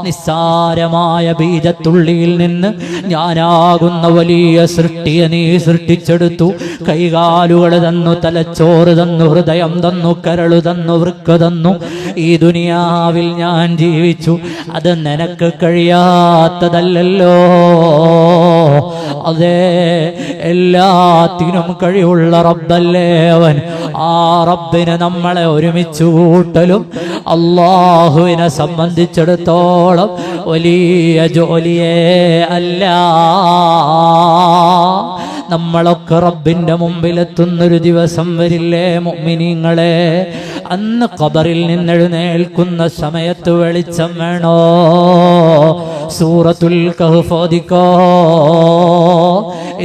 A: നിസ്സാരമായ ബീജത്തുള്ളിയിൽ നിന്ന് ഞാനാകുന്ന വലിയ സൃഷ്ടിയെ നീ സൃഷ്ടിച്ചെടുത്തു. കൈകാലുകൾ തന്നു, തലച്ചോറ് തന്നു, ഹൃദയം തന്നു, കരള് തന്നു, വൃക്ക തന്നു. ഈ ദുനിയാവിൽ ഞാൻ ജീവിച്ചു. അത് നിനക്ക് കഴിയാത്തതല്ലല്ലോ. അതേ, എല്ലാത്തിനും കഴിവുള്ള റബ്ബല്ലേ അവൻ. ആ റബ്ബിനെ നമ്മളെ ഒരുമിച്ച് കൂട്ടലും അല്ലാഹുവിനെ സംബന്ധിച്ചിടത്തോളം വലിയ ജോലിയേ അല്ല. നമ്മളൊക്കെ റബ്ബിന്റെ മുമ്പിലെത്തുന്നൊരു ദിവസം വരില്ലേ മുഅ്മിനീങ്ങളെ? അന്ന് ഖബറിൽ നിന്നെഴുന്നേൽക്കുന്ന സമയത്ത് വെളിച്ചം വേണോ? സൂറത്തുൽ കഹ്ഫ് ഓദിക്കോ.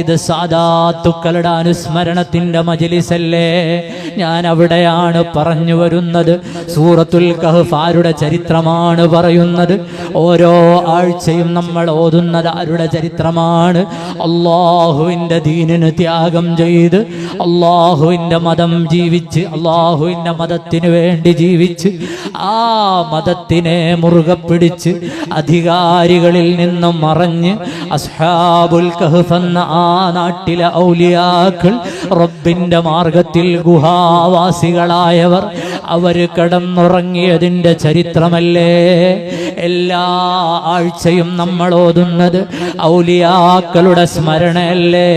A: ഇത് സാദാത്തുക്കളുടെ അനുസ്മരണത്തിന്റെ മജ്ലിസല്ലേ? ഞാൻ അവിടെയാണ് പറഞ്ഞു വരുന്നത്. സൂറത്തുൽ കഹ്ഫ് ആരുടെ ചരിത്രമാണ് പറയുന്നത്? ഓരോ ആഴ്ചയും നമ്മൾ ഓതുന്നത് ആരുടെ ചരിത്രമാണ്? അല്ലാഹുവിൻ്റെ ദീനിന് ത്യാഗം ചെയ്ത്, അല്ലാഹുവിൻ്റെ മതം ജീവിച്ച്, അല്ലാഹുവിൻ്റെ മതത്തിന് വേണ്ടി ജീവിച്ച്, ആ മതത്തിനെ മുറുകെ പിടിച്ച് അധികാരികളിൽ നിന്നും മറഞ്ഞ് അസ്ഹാബുൽ കഹ്ഫ് എന്ന ആ നാട്ടിലെ ഔലിയാക്കൾ, റബ്ബിന്റെ മാർഗത്തിൽ ഗുഹാവാസികളായവർ, അവര് കിടന്നുറങ്ങിയതിന്റെ ചരിത്രമല്ലേ? എല്ലാ ആഴ്ചയും നമ്മൾ ഓതുന്നത് ഔലിയാക്കളുടെ സ്മരണയല്ലേ?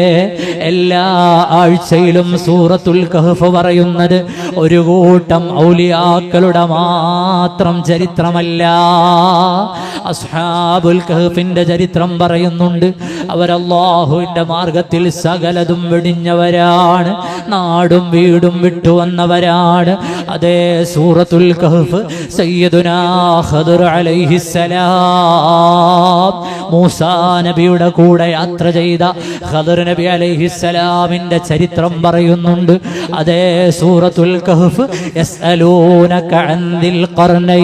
A: എല്ലാ ആഴ്ചയിലും സൂറത്തുൽ കഹ്ഫ് പറയുന്നത് ഒരു കൂട്ടം ഔലിയാക്കളുടെ മാത്രം ചരിത്രമല്ല. അസ്ഹാബുൽ കഹ്ഫിന്റെ ചരിത്രം പറയുന്നുണ്ട്. അവർ അല്ലാഹുവിന്റെ മാർഗത്തിൽ സകലതും വെടിഞ്ഞവരാണ്, നാടും വീടും വിട്ടുവന്നവരാണ്. അതേ സൂറത്തുൽ കഹ്ഫ് സയ്യിദുനാ ഖദർ അലൈഹിസ്സലാം, മൂസാ നബിയുടെ കൂടെ യാത്ര ചെയ്ത ഖദർ നബി അലൈഹിസ്സലാമിന്റെ ചരിത്രം പറയുന്നുണ്ട്. അതേ സൂറത്തുൽ കഹ്ഫ് യസ്അലൂനക അൻ ദിൽ ഖർനൈൻ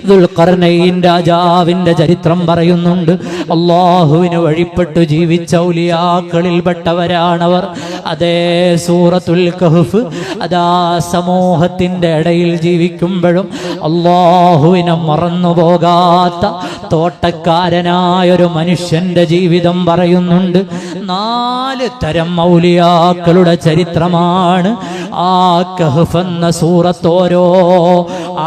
A: ദുൽഖർനൈൻ രാജാവിന്റെ ചരിത്രം പറയുന്നുണ്ട്. അല്ലാഹുവിന് വഴിപ്പെട്ടു ജീവിച്ച ഔലിയാക്കളിൽപ്പെട്ടവരാണവർ. അതേ സൂറത്തുൽ കഹ്ഫ് അതാ സമൂഹത്തിന്റെ ഇടയിൽ ജീവിക്കുമ്പോഴും അല്ലാഹുവിനെ മറന്നുപോകാത്ത തോട്ടക്കാരനായൊരു മനുഷ്യന്റെ ജീവിതം പറയുന്നുണ്ട്. 4 തരം ഔലിയാക്കളുടെ ചരിത്രമാണ് ആ കഹ്ഫ് എന്ന സൂറത്ത് ഓരോ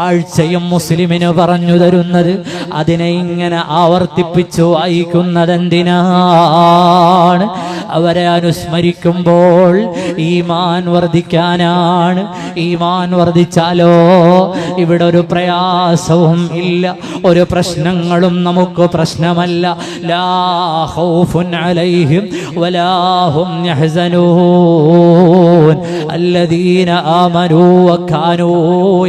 A: ആഴ്ചയും മുസ്ലിമിന് പറഞ്ഞു തരുന്നത്. അതിനെ ഇങ്ങനെ ആവർത്തിപ്പിച്ചു വായിക്കുന്നതെന്തിനാണ്? അവരെ അനുസ്മരിക്കുമ്പോൾ ഈമാൻ വർദ്ധിക്കാനാണ്. ഈമാൻ വർദ്ധിച്ചാലോ ഇവിടെ ഒരു പ്രയാസവും ഇല്ല, ഒരു പ്രശ്നങ്ങളും നമുക്ക് പ്രശ്നമല്ല. ലാ ഖൗഫുൻ അലൈഹിം വലാ ഹും യഹ്സനൂൻ അല്ലദീന ആമനൂ വകാനൂ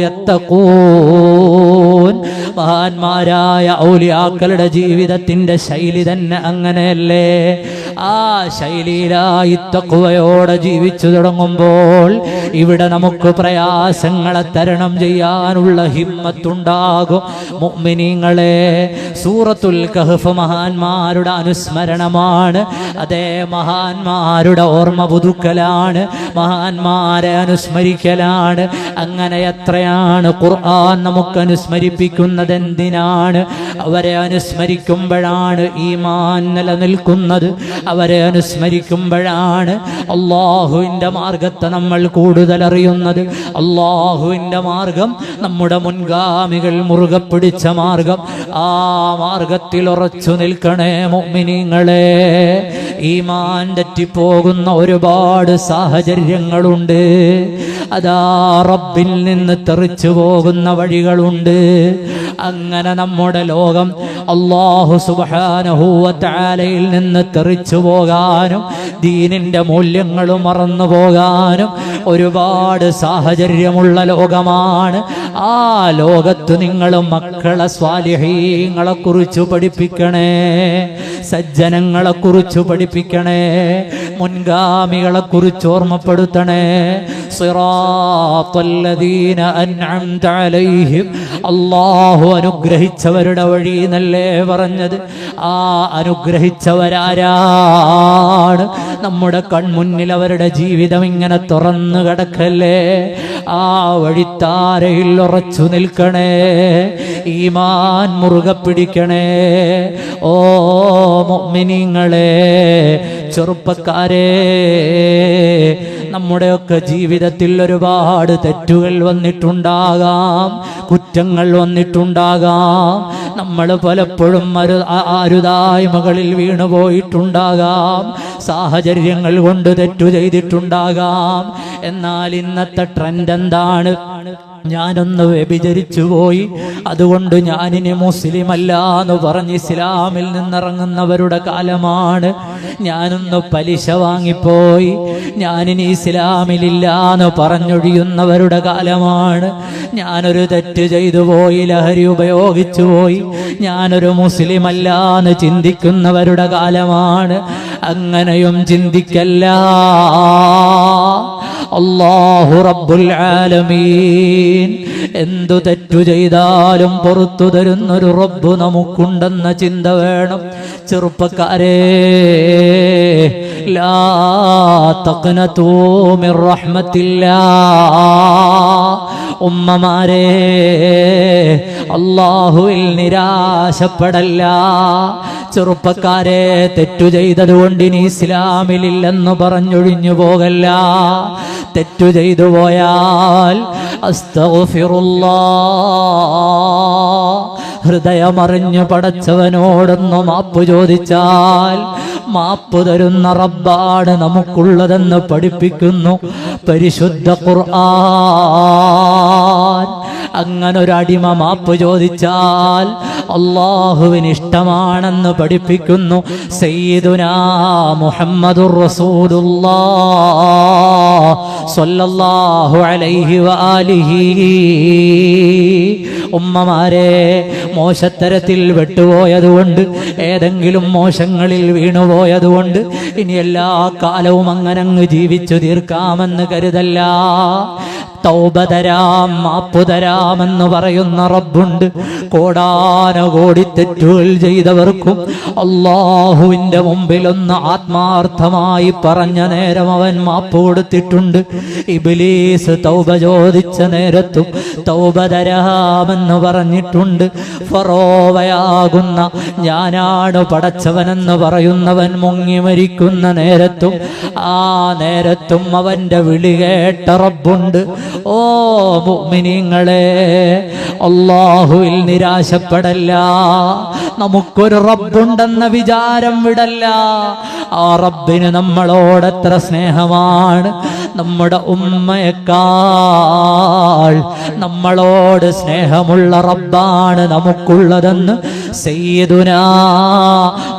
A: യത്തഖൂൻ. മഹാന്മാരായ ഔലിയാക്കളുടെ ജീവിതത്തിന്റെ ശൈലി തന്നെ അങ്ങനെയല്ലേ? ആ ശൈലിയിലായി തഖ്വയോടെ ജീവിച്ചു തുടങ്ങുമ്പോൾ ഇവിടെ നമുക്ക് പ്രയാസങ്ങളെ തരണം ചെയ്യാനുള്ള ഹിമ്മത്തുണ്ടാകും. മുഅ്മിനീങ്ങളെ, സൂറത്തുൽ കഹ്ഫ് മഹാന്മാരുടെ അനുസ്മരണമാണ്. അതേ മഹാന്മാരുടെ ഓർമ്മ പുതുക്കലാണ്, മഹാന്മാരെ അനുസ്മരിക്കലാണ്. അങ്ങനെ എത്രയാണ് ഖുർആൻ നമുക്ക് അനുസ്മരിപ്പിക്കുന്നത്? എന്തിനാണ്? അവരെ അനുസ്മരിക്കുമ്പോഴാണ് ഈമാൻ നിലനിൽക്കുന്നത്. അവരെ അനുസ്മരിക്കുമ്പോഴാണ് അല്ലാഹുവിൻ്റെ മാർഗത്തെ നമ്മൾ കൂടുതൽ അറിയുന്നത്. അല്ലാഹുവിൻ്റെ മാർഗം നമ്മുടെ മുൻഗാമികൾ മുറുകെ പിടിച്ച മാർഗം. ആ മാർഗത്തിൽ ഉറച്ചു നിൽക്കണേ മുഅ്മിനീങ്ങളെ. ഈമാൻ തെറ്റിപ്പോകുന്ന ഒരുപാട് സാഹചര്യങ്ങളുണ്ട്. അതാ റബ്ബിൽ നിന്ന് തെറിച്ചു പോകുന്ന വഴികളുണ്ട്. അങ്ങനെ നമ്മുടെ ലോകം അല്ലാഹു സുബ്ഹാനഹു വ തആലയിൽ നിന്ന് തെറിച്ചു പോകാനും ദീനിന്റെ മൂല്യങ്ങൾ മറന്നു പോകാനും ഒരുപാട് സാഹചര്യമുള്ള ലോകമാണ്. ആ ലോകത്ത് നിങ്ങൾ മക്കളെ സ്വാലിഹീങ്ങളെ കുറിച്ച് പഠിപ്പിക്കണേ, സജ്ജനങ്ങളെ കുറിച്ച് പഠിപ്പിക്കണേ, മുൻഗാമികളെ കുറിച്ച് ഓർമ്മപ്പെടുത്തണേ. സിറാത്തല്ലദീന അൻഅംത അലൈഹിം, അല്ലാഹു അനുഗ്രഹിച്ചവരുടെ വഴി എന്നല്ലേ പറഞ്ഞത്. ആ അനുഗ്രഹിച്ചവരാരാണ്? നമ്മുടെ കൺമുന്നിൽ അവരുടെ ജീവിതം ഇങ്ങനെ തുറന്നു കിടക്കല്ലേ. ആ വഴിത്താരയിൽ ഉറച്ചു നിൽക്കണേ, ഈമാൻ മുറുകെ പിടിക്കണേ. ഓ മുഅ്മിനീങ്ങളെ, ചെറുപ്പക്കാരെ, നമ്മുടെയൊക്കെ ജീവിതത്തിൽ ഒരുപാട് തെറ്റുകൾ വന്നിട്ടുണ്ടാകാം, കുറ്റങ്ങൾ വന്നിട്ടുണ്ടാകാം. നമ്മൾ പലപ്പോഴും അരുതായ്മകളിൽ വീണുപോയിട്ടുണ്ടാകാം, സാഹചര്യങ്ങൾ കൊണ്ട് തെറ്റു ചെയ്തിട്ടുണ്ടാകാം. എന്നാൽ ഇന്നത്തെ ട്രെൻഡ് എന്താണ്? ഞാനൊന്ന് വ്യഭിചരിച്ചു പോയി, അതുകൊണ്ട് ഞാനിനി മുസ്ലിം അല്ല എന്ന് പറഞ്ഞ് ഇസ്ലാമിൽ നിന്നിറങ്ങുന്നവരുടെ കാലമാണ്. ഞാനൊന്ന് പലിശ വാങ്ങിപ്പോയി, ഞാനിനി ഇസ്ലാമിലില്ല എന്ന് പറഞ്ഞൊഴിയുന്നവരുടെ കാലമാണ്. ഞാനൊരു തെറ്റ് ചെയ്തു പോയി, ലഹരി ഉപയോഗിച്ചു പോയി, ഞാനൊരു മുസ്ലിം അല്ല എന്ന് ചിന്തിക്കുന്നവരുടെ കാലമാണ്. അങ്ങനെയും ചിന്തിക്കല്ല. അല്ലാഹു റബ്ബുൽ ആലമീൻ എന്തു തെറ്റു ചെയ്താലും പുറത്തു തരുന്നൊരു റബ്ബ് നമുക്കുണ്ടെന്ന ചിന്ത വേണം. ചെറുപ്പക്കാരെ, ലാ തഖ്നതൂ മിർ റഹ്മത്തില്ലാഹ്. ഉമ്മമാരെ, അല്ലാഹുവിൽ നിരാശപ്പെടല്ല. ചെറുപ്പക്കാരെ, തെറ്റു ചെയ്തതുകൊണ്ട് ഇനി ഇസ്ലാമിലില്ലെന്ന് പറഞ്ഞൊഴിഞ്ഞു പോകല്ല. തെറ്റു ചെയ്തു പോയാൽ അസ്തഗ്ഫിറുല്ലാഹ്, ഹൃദയമറിഞ്ഞു പടച്ചവനോടൊന്ന് മാപ്പ് ചോദിച്ചാൽ മാപ്പ് തരുന്ന റബ്ബാണ് നമുക്കുള്ളതെന്ന് പഠിപ്പിക്കുന്നു പരിശുദ്ധ ഖുർആൻ. അങ്ങനൊരടിമ മാപ്പ് ചോദിച്ചാൽ അല്ലാഹുവിന് ഇഷ്ടമാണെന്ന് പഠിപ്പിക്കുന്നു സയ്യിദുനാ മുഹമ്മദുർ റസൂലുള്ളാഹ് സ്വല്ലല്ലാഹു അലൈഹി വആലിഹി. ഉമ്മമാരെ, മോശത്തരത്തിൽ വെട്ടുപോയതുകൊണ്ട്, ഏതെങ്കിലും മോശങ്ങളിൽ വീണുപോയതുകൊണ്ട് ഇനി എല്ലാ കാലവും അങ്ങനെ അങ്ങ് ജീവിച്ചു തീർക്കാമെന്ന് കരുതല്ല. തൗബ തരാം, മാപ്പ് തരാമെന്ന് പറയുന്ന റബ്ബുണ്ട്. കോടാനകോടി തെറ്റുകൾ ചെയ്തവർക്കും അല്ലാഹുവിന്റെ മുമ്പിൽ ഒന്ന് ആത്മാർത്ഥമായി പറഞ്ഞ നേരം അവൻ മാപ്പ് കൊടുത്തിട്ടുണ്ട്. ഇബ്ലീസ് തൗബ ചോദിച്ച നേരത്തും തൗബ തരാമെന്ന് പറഞ്ഞിട്ടുണ്ട്. ഫറോവയാകുന്ന ഞാനാണ് പടച്ചവനെന്ന് പറയുന്നവൻ മുങ്ങി മരിക്കുന്ന നേരത്തും ആ നേരത്തും അവന്റെ വിളി കേട്ട റബ്ബുണ്ട്. ഓ മുഅ്മിനീങ്ങളെ, അല്ലാഹുവിൽ നിരാശപ്പെടല്ല. നമുക്കൊരു റബ്ബുണ്ടെന്ന വിചാരം വിടല്ല. ആ റബ്ബിന് നമ്മളോട് എത്ര സ്നേഹമാണ്. നമ്മുടെ ഉമ്മയേക്കാൾ നമ്മളോട് സ്നേഹമുള്ള റബ്ബാണ് നമുക്കുള്ളതെന്ന് സയ്യിദുനാ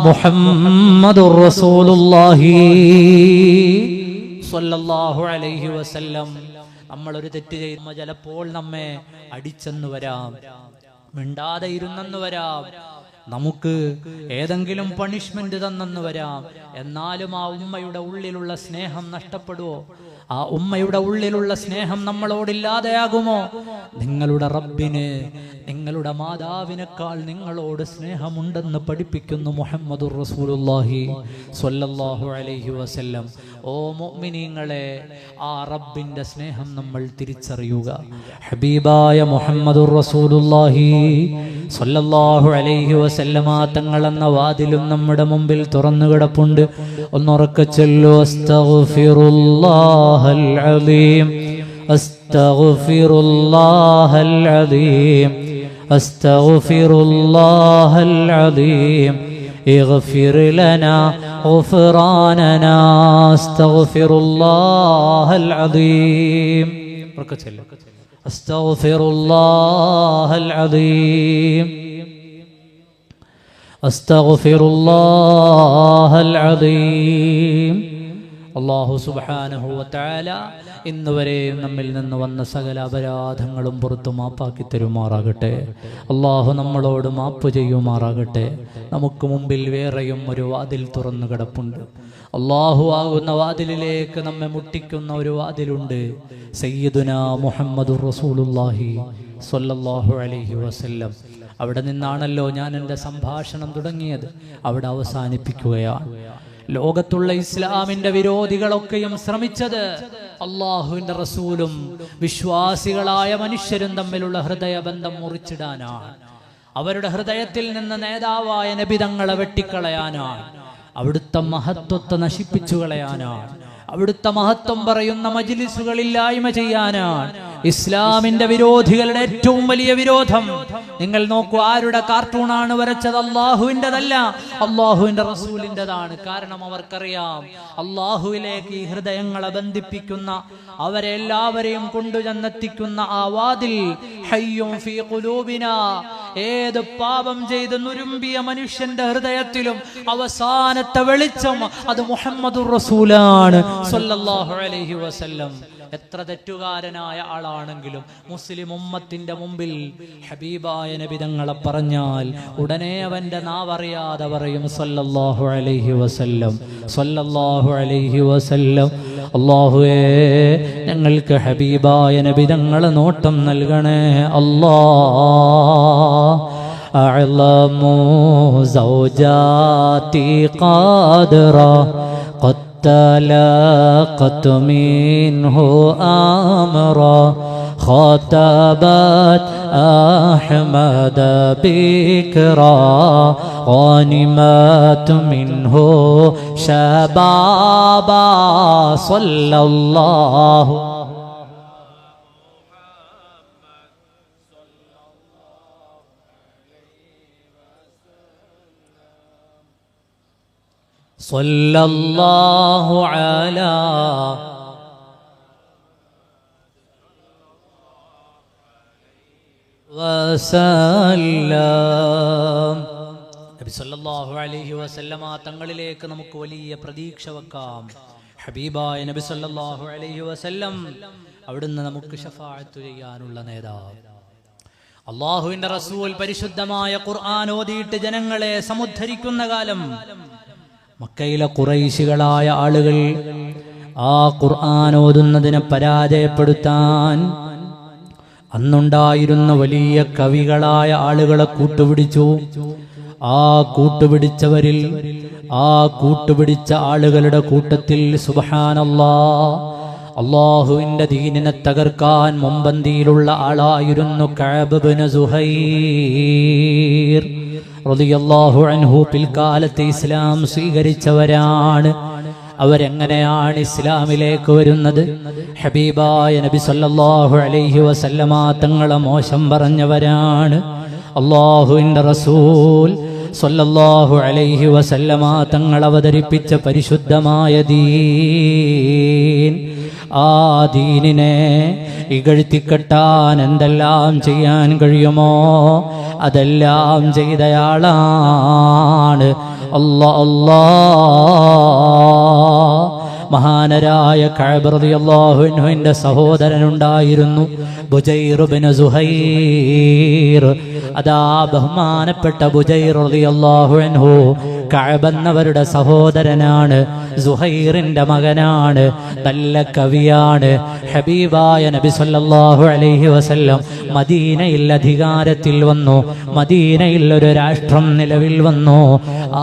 A: മുഹമ്മദുർ റസൂലുള്ളാഹി സ്വല്ലല്ലാഹു അലൈഹി വസല്ലം. നമ്മളൊരു തെറ്റ് ചെയ്യുമ്പോൾ ചിലപ്പോൾ നമ്മെ അടിച്ചെന്ന് വരാം, മിണ്ടാതെ ഇരുന്നെന്ന് വരാം, നമുക്ക് ഏതെങ്കിലും പണിഷ്മെന്റ് തന്നെന്ന് വരാം. എന്നാലും ആ ഉമ്മയുടെ ഉള്ളിലുള്ള സ്നേഹം നഷ്ടപ്പെടുവോ? ആ ഉമ്മയുടെ ഉള്ളിലുള്ള സ്നേഹം നമ്മളോടില്ലാതെയാകുമോ? നിങ്ങളുടെ റബ്ബിന് നിങ്ങളുടെ മാതാവിനേക്കാൾ നിങ്ങളോട് സ്നേഹമുണ്ടെന്ന് പഠിപ്പിക്കുന്നു മുഹമ്മദുർ റസൂലുള്ളാഹി സ്വല്ലല്ലാഹു അലൈഹി വസല്ലം. ഓ മുഅ്മിനീങ്ങളെ, ആ റബ്ബിന്റെ സ്നേഹം നമ്മൾ തിരിച്ചറിയുക. ഹബീബായ മുഹമ്മദുർ റസൂലുള്ളാഹി സ്വല്ലല്ലാഹു അലൈഹി വസല്ലമ തങ്ങൾ എന്ന വാതിലും നമ്മുടെ മുമ്പിൽ തുറന്നു കിടപ്പുണ്ട്. ഒന്നുറക്കെ ചൊല്ലു, അസ്തഗ്ഫിറുല്ലാഹൽ അലീം, അസ്തഗ്ഫിറുല്ലാഹൽ അലീം, അസ്തഗ്ഫിറുല്ലാഹൽ അലീം, اغفر لنا غفراننا استغفر الله العظيم. استغفر الله العظيم, استغفر الله العظيم. അല്ലാഹു സുബ്ഹാനഹു വ തആല ഇന്നുവരെ നമ്മിൽ നിന്ന് വന്ന സകല അപരാധങ്ങളും പുറത്തു മാപ്പാക്കി തരുമാറാകട്ടെ. അല്ലാഹു നമ്മളോട് മാപ്പ് ചെയ്യുമാറാകട്ടെ. നമുക്ക് മുമ്പിൽ വേറെയും ഒരു വാതിൽ തുറന്നു കിടപ്പുണ്ട്. അല്ലാഹു ആകുന്ന വാതിലിലേക്ക് നമ്മെ മുട്ടിക്കുന്ന ഒരു വാതിലുണ്ട്. സയ്യിദുനാ മുഹമ്മദുർ റസൂലുള്ളാഹി സ്വല്ലല്ലാഹു അലൈഹി വസല്ലം. അവിടെ നിന്നാണല്ലോ ഞാൻ എൻ്റെ സംഭാഷണം തുടങ്ങിയത്, അവിടെ അവസാനിപ്പിക്കുകയാണ്. ലോകത്തുള്ള ഇസ്ലാമിന്റെ വിരോധികളൊക്കെയും ശ്രമിച്ചത് അള്ളാഹുവിന്റെ റസൂലും വിശ്വാസികളായ മനുഷ്യരും തമ്മിലുള്ള ഹൃദയബന്ധം മുറിച്ചിടാനാണ്. അവരുടെ ഹൃദയത്തിൽ നിന്ന് നേതാവായ നബി തങ്ങളെ വെട്ടിക്കളയാനാണ്. അവിടുത്തെ മഹത്വത്തെ നശിപ്പിച്ചു കളയാനാണ്. അവിടുത്തെ മഹത്വം പറയുന്ന മജ്ലിസുകളില്ലായ്മ ചെയ്യാനാണ്. ഇസ്ലാമിന്റെ വിരോധികളുടെ ഏറ്റവും വലിയ വിരോധം നിങ്ങൾ നോക്കൂ, ആരുടെ കാർട്ടൂണാണ് വരച്ചത്? അള്ളാഹുവിൻ്റെതല്ല, അള്ളാഹുവിന്റെ റസൂലിൻ്റെതാണ്. കാരണം അവർക്കറിയാം അള്ളാഹുവിലേക്ക് ഈ ഹൃദയങ്ങളെ ബന്ധിപ്പിക്കുന്ന, അവരെ എല്ലാവരെയും കൊണ്ടുചെന്നെത്തിക്കുന്ന ആ വാതിൽ ഹയ്യും ഫീ ഖുലൂബിനാ, ഏത് പാപം ചെയ്ത് നുരുമ്പിയ മനുഷ്യന്റെ ഹൃദയത്തിലും അവസാനത്തെ വെളിച്ചം അത് മുഹമ്മദുർ റസൂലാണ് സ്വല്ലല്ലാഹു അലൈഹി വസല്ലം. എത്ര തെറ്റുകാരനായ ആളാണെങ്കിലും മുസ്ലിം ഉമ്മത്തിന്റെ മുമ്പിൽ ഹബീബായ നബി തങ്ങളെ പറഞ്ഞാൽ ഉടനെ അവന്റെ നാവറിയാതെ പറയും സ്വല്ലല്ലാഹു അലൈഹി വസല്ലം, സ്വല്ലല്ലാഹു അലൈഹി വസല്ലം. അല്ലാഹുവേ, ഞങ്ങൾക്ക് ഹബീബായ നബി തങ്ങളെ നോട്ടം നൽകണേ അല്ലാഹ്. അഅ്ലമു സൗജാതി ഖാദിറ تلاقت منه أمرا خطبت أحمد بكرا غانمات منه شبابا صلى الله صلى الله على وسلم. നബി സല്ലല്ലാഹു അലൈഹി വസല്ലമ തങ്ങളിലേക്ക് നമുക്ക് വലിയ പ്രതീക്ഷ വെക്കാം. ഹബീബായ നബി സല്ലല്ലാഹു അലൈഹി വസല്ലം അവിടുന്ന് നമുക്ക് ശഫാഅത്ത് ചെയ്യാനുള്ള നേതാവ്. അല്ലാഹുവിന്റെ റസൂൽ പരിശുദ്ധമായ ഖുർആൻ ഓതിയിട്ട് ജനങ്ങളെ സമുദ്ധരിക്കുന്ന കാലം മക്കയിലെ ഖുറൈശികളായ ആളുകൾ ആ ഖുർആൻ ഓതുന്നതിനെ പരാജയപ്പെടുത്താൻ അന്നുണ്ടായിരുന്ന വലിയ കവികളായ ആളുകളെ കൂട്ടുപിടിച്ചു. ആ കൂട്ടുപിടിച്ചവരിൽ കൂട്ടുപിടിച്ച ആളുകളുടെ കൂട്ടത്തിൽ സുബ്ഹാനല്ലാഹ് അല്ലാഹുവിന്റെ ദീനിനെ തകർക്കാൻ മുമ്പന്തിയിലുള്ള ആളായിരുന്നു കഅബ് ഇബ്നു സുഹൈർ റളിയല്ലാഹു അൻഹു. പിൽക്കാലത്ത് ഇസ്ലാം സ്വീകരിച്ചവരാണ്. അവരെങ്ങനെയാണ് ഇസ്ലാമിലേക്ക് വരുന്നത്? ഹബീബായ നബി സല്ലല്ലാഹു അലൈഹി വസല്ലമ തങ്ങളെ മോശം പറഞ്ഞവരാണ്. അല്ലാഹുവിന്റെ റസൂൽ സല്ലല്ലാഹു അലൈഹി വസല്ലമ തങ്ങൾ അവതരിപ്പിച്ച പരിശുദ്ധമായ ദീൻ, ആ ദീനിനെ ഇകഴ്ത്തിക്കെട്ടാൻ എന്തെല്ലാം ചെയ്യാൻ കഴിയുമോ അതെല്ലാം ചെയ്തയാളാണ്. മഹാനരായ കഅബ് റളിയല്ലാഹു അൻഹുവിന്റെ സഹോദരനുണ്ടായിരുന്നു ബുജൈർ ഇബ്നു സുഹൈർ. അതാ ബഹുമാനപ്പെട്ട ബുജൈർ റളിയല്ലാഹു അൻഹു കഅബ് എന്നവരുടെ സഹോദരനാണ്, സുഹൈറിന്റെ മകനാണ്, നല്ല കവിയാണ്. ഹബീബായ നബി സല്ലല്ലാഹു അലൈഹി വസല്ലം മദീനയിൽ അധികാരത്തിൽ വന്നു. മദീനയിൽ ഒരു രാഷ്ട്രം നിലവിൽ വന്നു.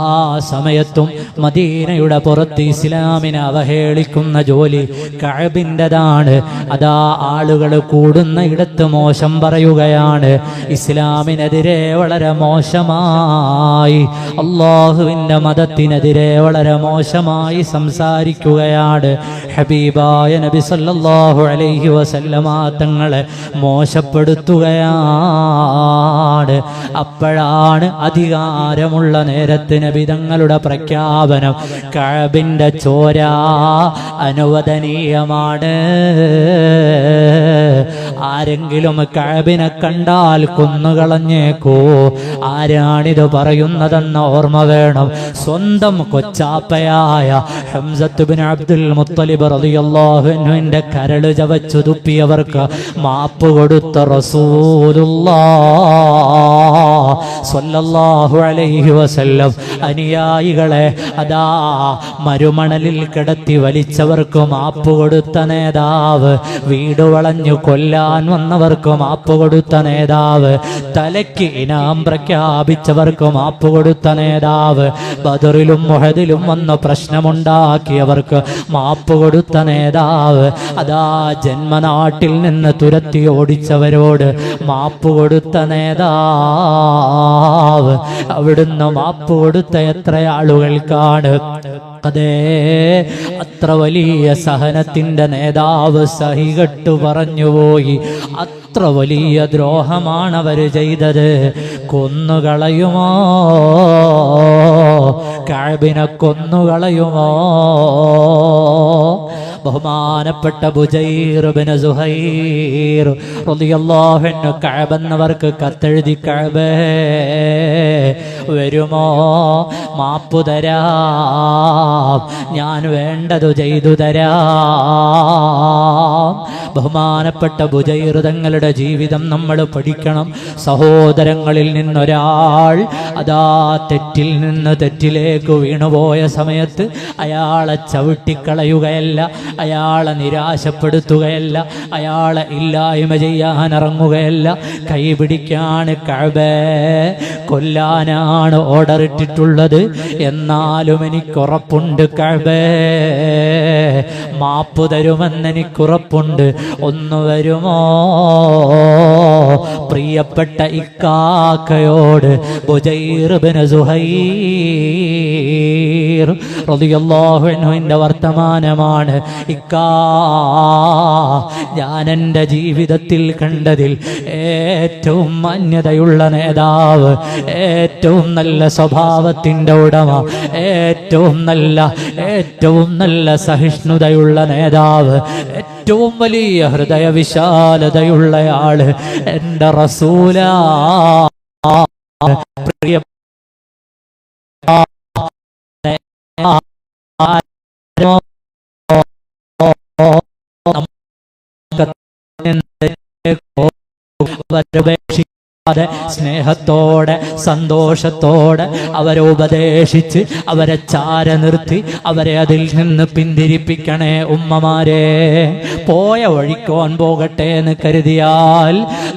A: ആ സമയത്തും മദീനയുടെ പുറത്ത് ഇസ്ലാമിനെ അവഹേളിക്കുന്ന ജോലി കഅബിൻ്റെതാണ്. അതാ ആളുകൾ കൂടുന്ന ഇടത്ത് മോശം പറയുകയാണ്. ഇസ്ലാമിനെതിരെ വളരെ മോശമായി, അല്ലാഹുവിൻ്റെ മതത്തിനെതിരെ വളരെ മോശമായി സംസാരിക്കുകയാണ്. ഹബീബായ നബി സല്ലല്ലാഹു അലൈഹി വസല്ലമ തങ്ങളെ മോശപ്പെടുത്തുകയാണ്. അപ്പോഴാണ് അധികാരമുള്ള നേരത്ത് നബി തങ്ങളുടെ പ്രഖ്യാപനം, കഅബിന്റെ ചോര അനുവദനീയമാണ്. ആരെങ്കിലും കഅബിനെ കണ്ടാൽ കൊന്നുകളഞ്ഞേക്കൂ. ആരാണിത് പറയുന്നതെന്ന ഓർമ്മ വേണം. സ്വന്തം കൊച്ചാപ്പയായ ഹംസത്ത് ബിൻ അബ്ദുൽ മുത്തലിബ് റളിയല്ലാഹു അൻഹുവിന്റെ കരള് ചവച്ചു തുപ്പിയവർക്ക് മാപ്പ് കൊടുത്ത റസൂലുള്ളാഹ് സ്വല്ലല്ലാഹു അലൈഹി വസല്ലം അനുയായികളെ അതാ മരുമണലിൽ കിടത്തി വലിച്ചവർക്ക് മാപ്പ് കൊടുത്ത നേതാവ്, വീട് വളഞ്ഞു കൊല്ലാൻ വന്നവർക്ക് മാപ്പ് കൊടുത്ത നേതാവ്, തലയ്ക്ക് ഇനാം പ്രഖ്യാപിച്ചവർക്ക് മാപ്പ് കൊടുത്ത നേതാവ്, ബദറിലും മുഹദിലും വന്ന് പ്രശ്നമുണ്ടാക്കിയവർക്ക് മാപ്പ് കൊടുത്ത നേതാവ്, അതാ ജന്മനാട്ടിൽ നിന്ന് തുരത്തി ഓടിച്ചവരോട് മാപ്പ് കൊടുത്ത നേതാവ്. അവിടുന്ന് മാപ്പ് കൊടുത്ത എത്ര ആളുകൾക്കാണ്? അതേ, അത്ര വലിയ സഹനത്തിന്റെ നേതാവ് സഹികെട്ടു പറഞ്ഞുപോയി. അത്ര വലിയ ദ്രോഹമാണ് അവർ ചെയ്തത്. കൊന്നുകളയുമോ? കഅബിനെ കൊന്നുകളയുമോ? ബഹുമാനപ്പെട്ട ബുജൈർ ഇബ്നു സുഹൈർ റളിയല്ലാഹു അൻഹു കഅബ് എന്നവർക്ക് കത്തെഴുതി, കഅബേ വരുമോ? മാപ്പു തരാം, ഞാൻ വേണ്ടതു ചെയ്തു തരാം. ബഹുമാനപ്പെട്ട ബുജൈർ തങ്ങളുടെ ജീവിതം നമ്മൾ പഠിക്കണം. സഹോദരങ്ങളിൽ നിന്നൊരാൾ അതാ തെറ്റിൽ നിന്ന് തെറ്റിലേക്ക് വീണുപോയ സമയത്ത് അയാളെ ചവിട്ടിക്കളയുകയല്ല, അയാളെ നിരാശപ്പെടുത്തുകയല്ല, അയാളെ ഇല്ലായ്മ ചെയ്യാൻ ഇറങ്ങുകയല്ല. കൈപിടിക്കാണ്, കഅബേ കൊല്ലാനാണ് ഓർഡർ ഇട്ടിട്ടുള്ളത്, എന്നാലും എനിക്കുറപ്പുണ്ട് കഅബേ മാപ്പ് തരുമെന്നെനിക്കുറപ്പുണ്ട്. ഒന്ന് വരുമോ? പ്രിയപ്പെട്ട ഇക്കാക്കയോട് ബുജൈർ ഇബ്നു സുഹൈർ റളിയല്ലാഹു അൻഹുവിന്റെ വർത്തമാനമാണ്. ഇക്കാ, ഞാൻ എൻ്റെ ജീവിതത്തിൽ കണ്ടതിൽ ഏറ്റവും മാന്യതയുള്ള നേതാവ്, ഏറ്റവും നല്ല സ്വഭാവത്തിൻ്റെ ഉടമ, ഏറ്റവും നല്ല സഹിഷ്ണുതയുള്ള നേതാവ്, ഏറ്റവും വലിയ ഹൃദയവിശാലതയുള്ളയാള് എൻ്റെ റസൂലാ. പ്രിയ സ്നേഹത്തോടെ സന്തോഷത്തോടെ അവരെ ഉപദേശിച്ച് അവരെ ചാര നിർത്തി അവരെ അതിൽ നിന്ന് പിന്തിരിപ്പിക്കണേ ഉമ്മമാരെ. പോയ വഴിക്കോൻ പോകട്ടെ എന്ന് കരുതിയാൽ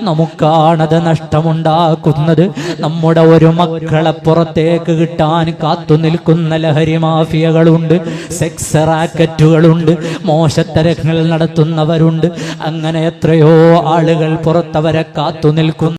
A: നമുക്കാണത് നഷ്ടമുണ്ടാക്കുന്നത്. നമ്മുടെ ഒരു മക്കളെ പുറത്തേക്ക് കിട്ടാൻ കാത്തു നിൽക്കുന്ന ലഹരി മാഫിയകളുണ്ട്, സെക്സ് റാക്കറ്റുകളുണ്ട്, മോശത്തരങ്ങൾ നടത്തുന്നവരുണ്ട്. അങ്ങനെ എത്രയോ ആളുകൾ പുറത്തവരെ കാത്തു നിൽക്കുന്നു.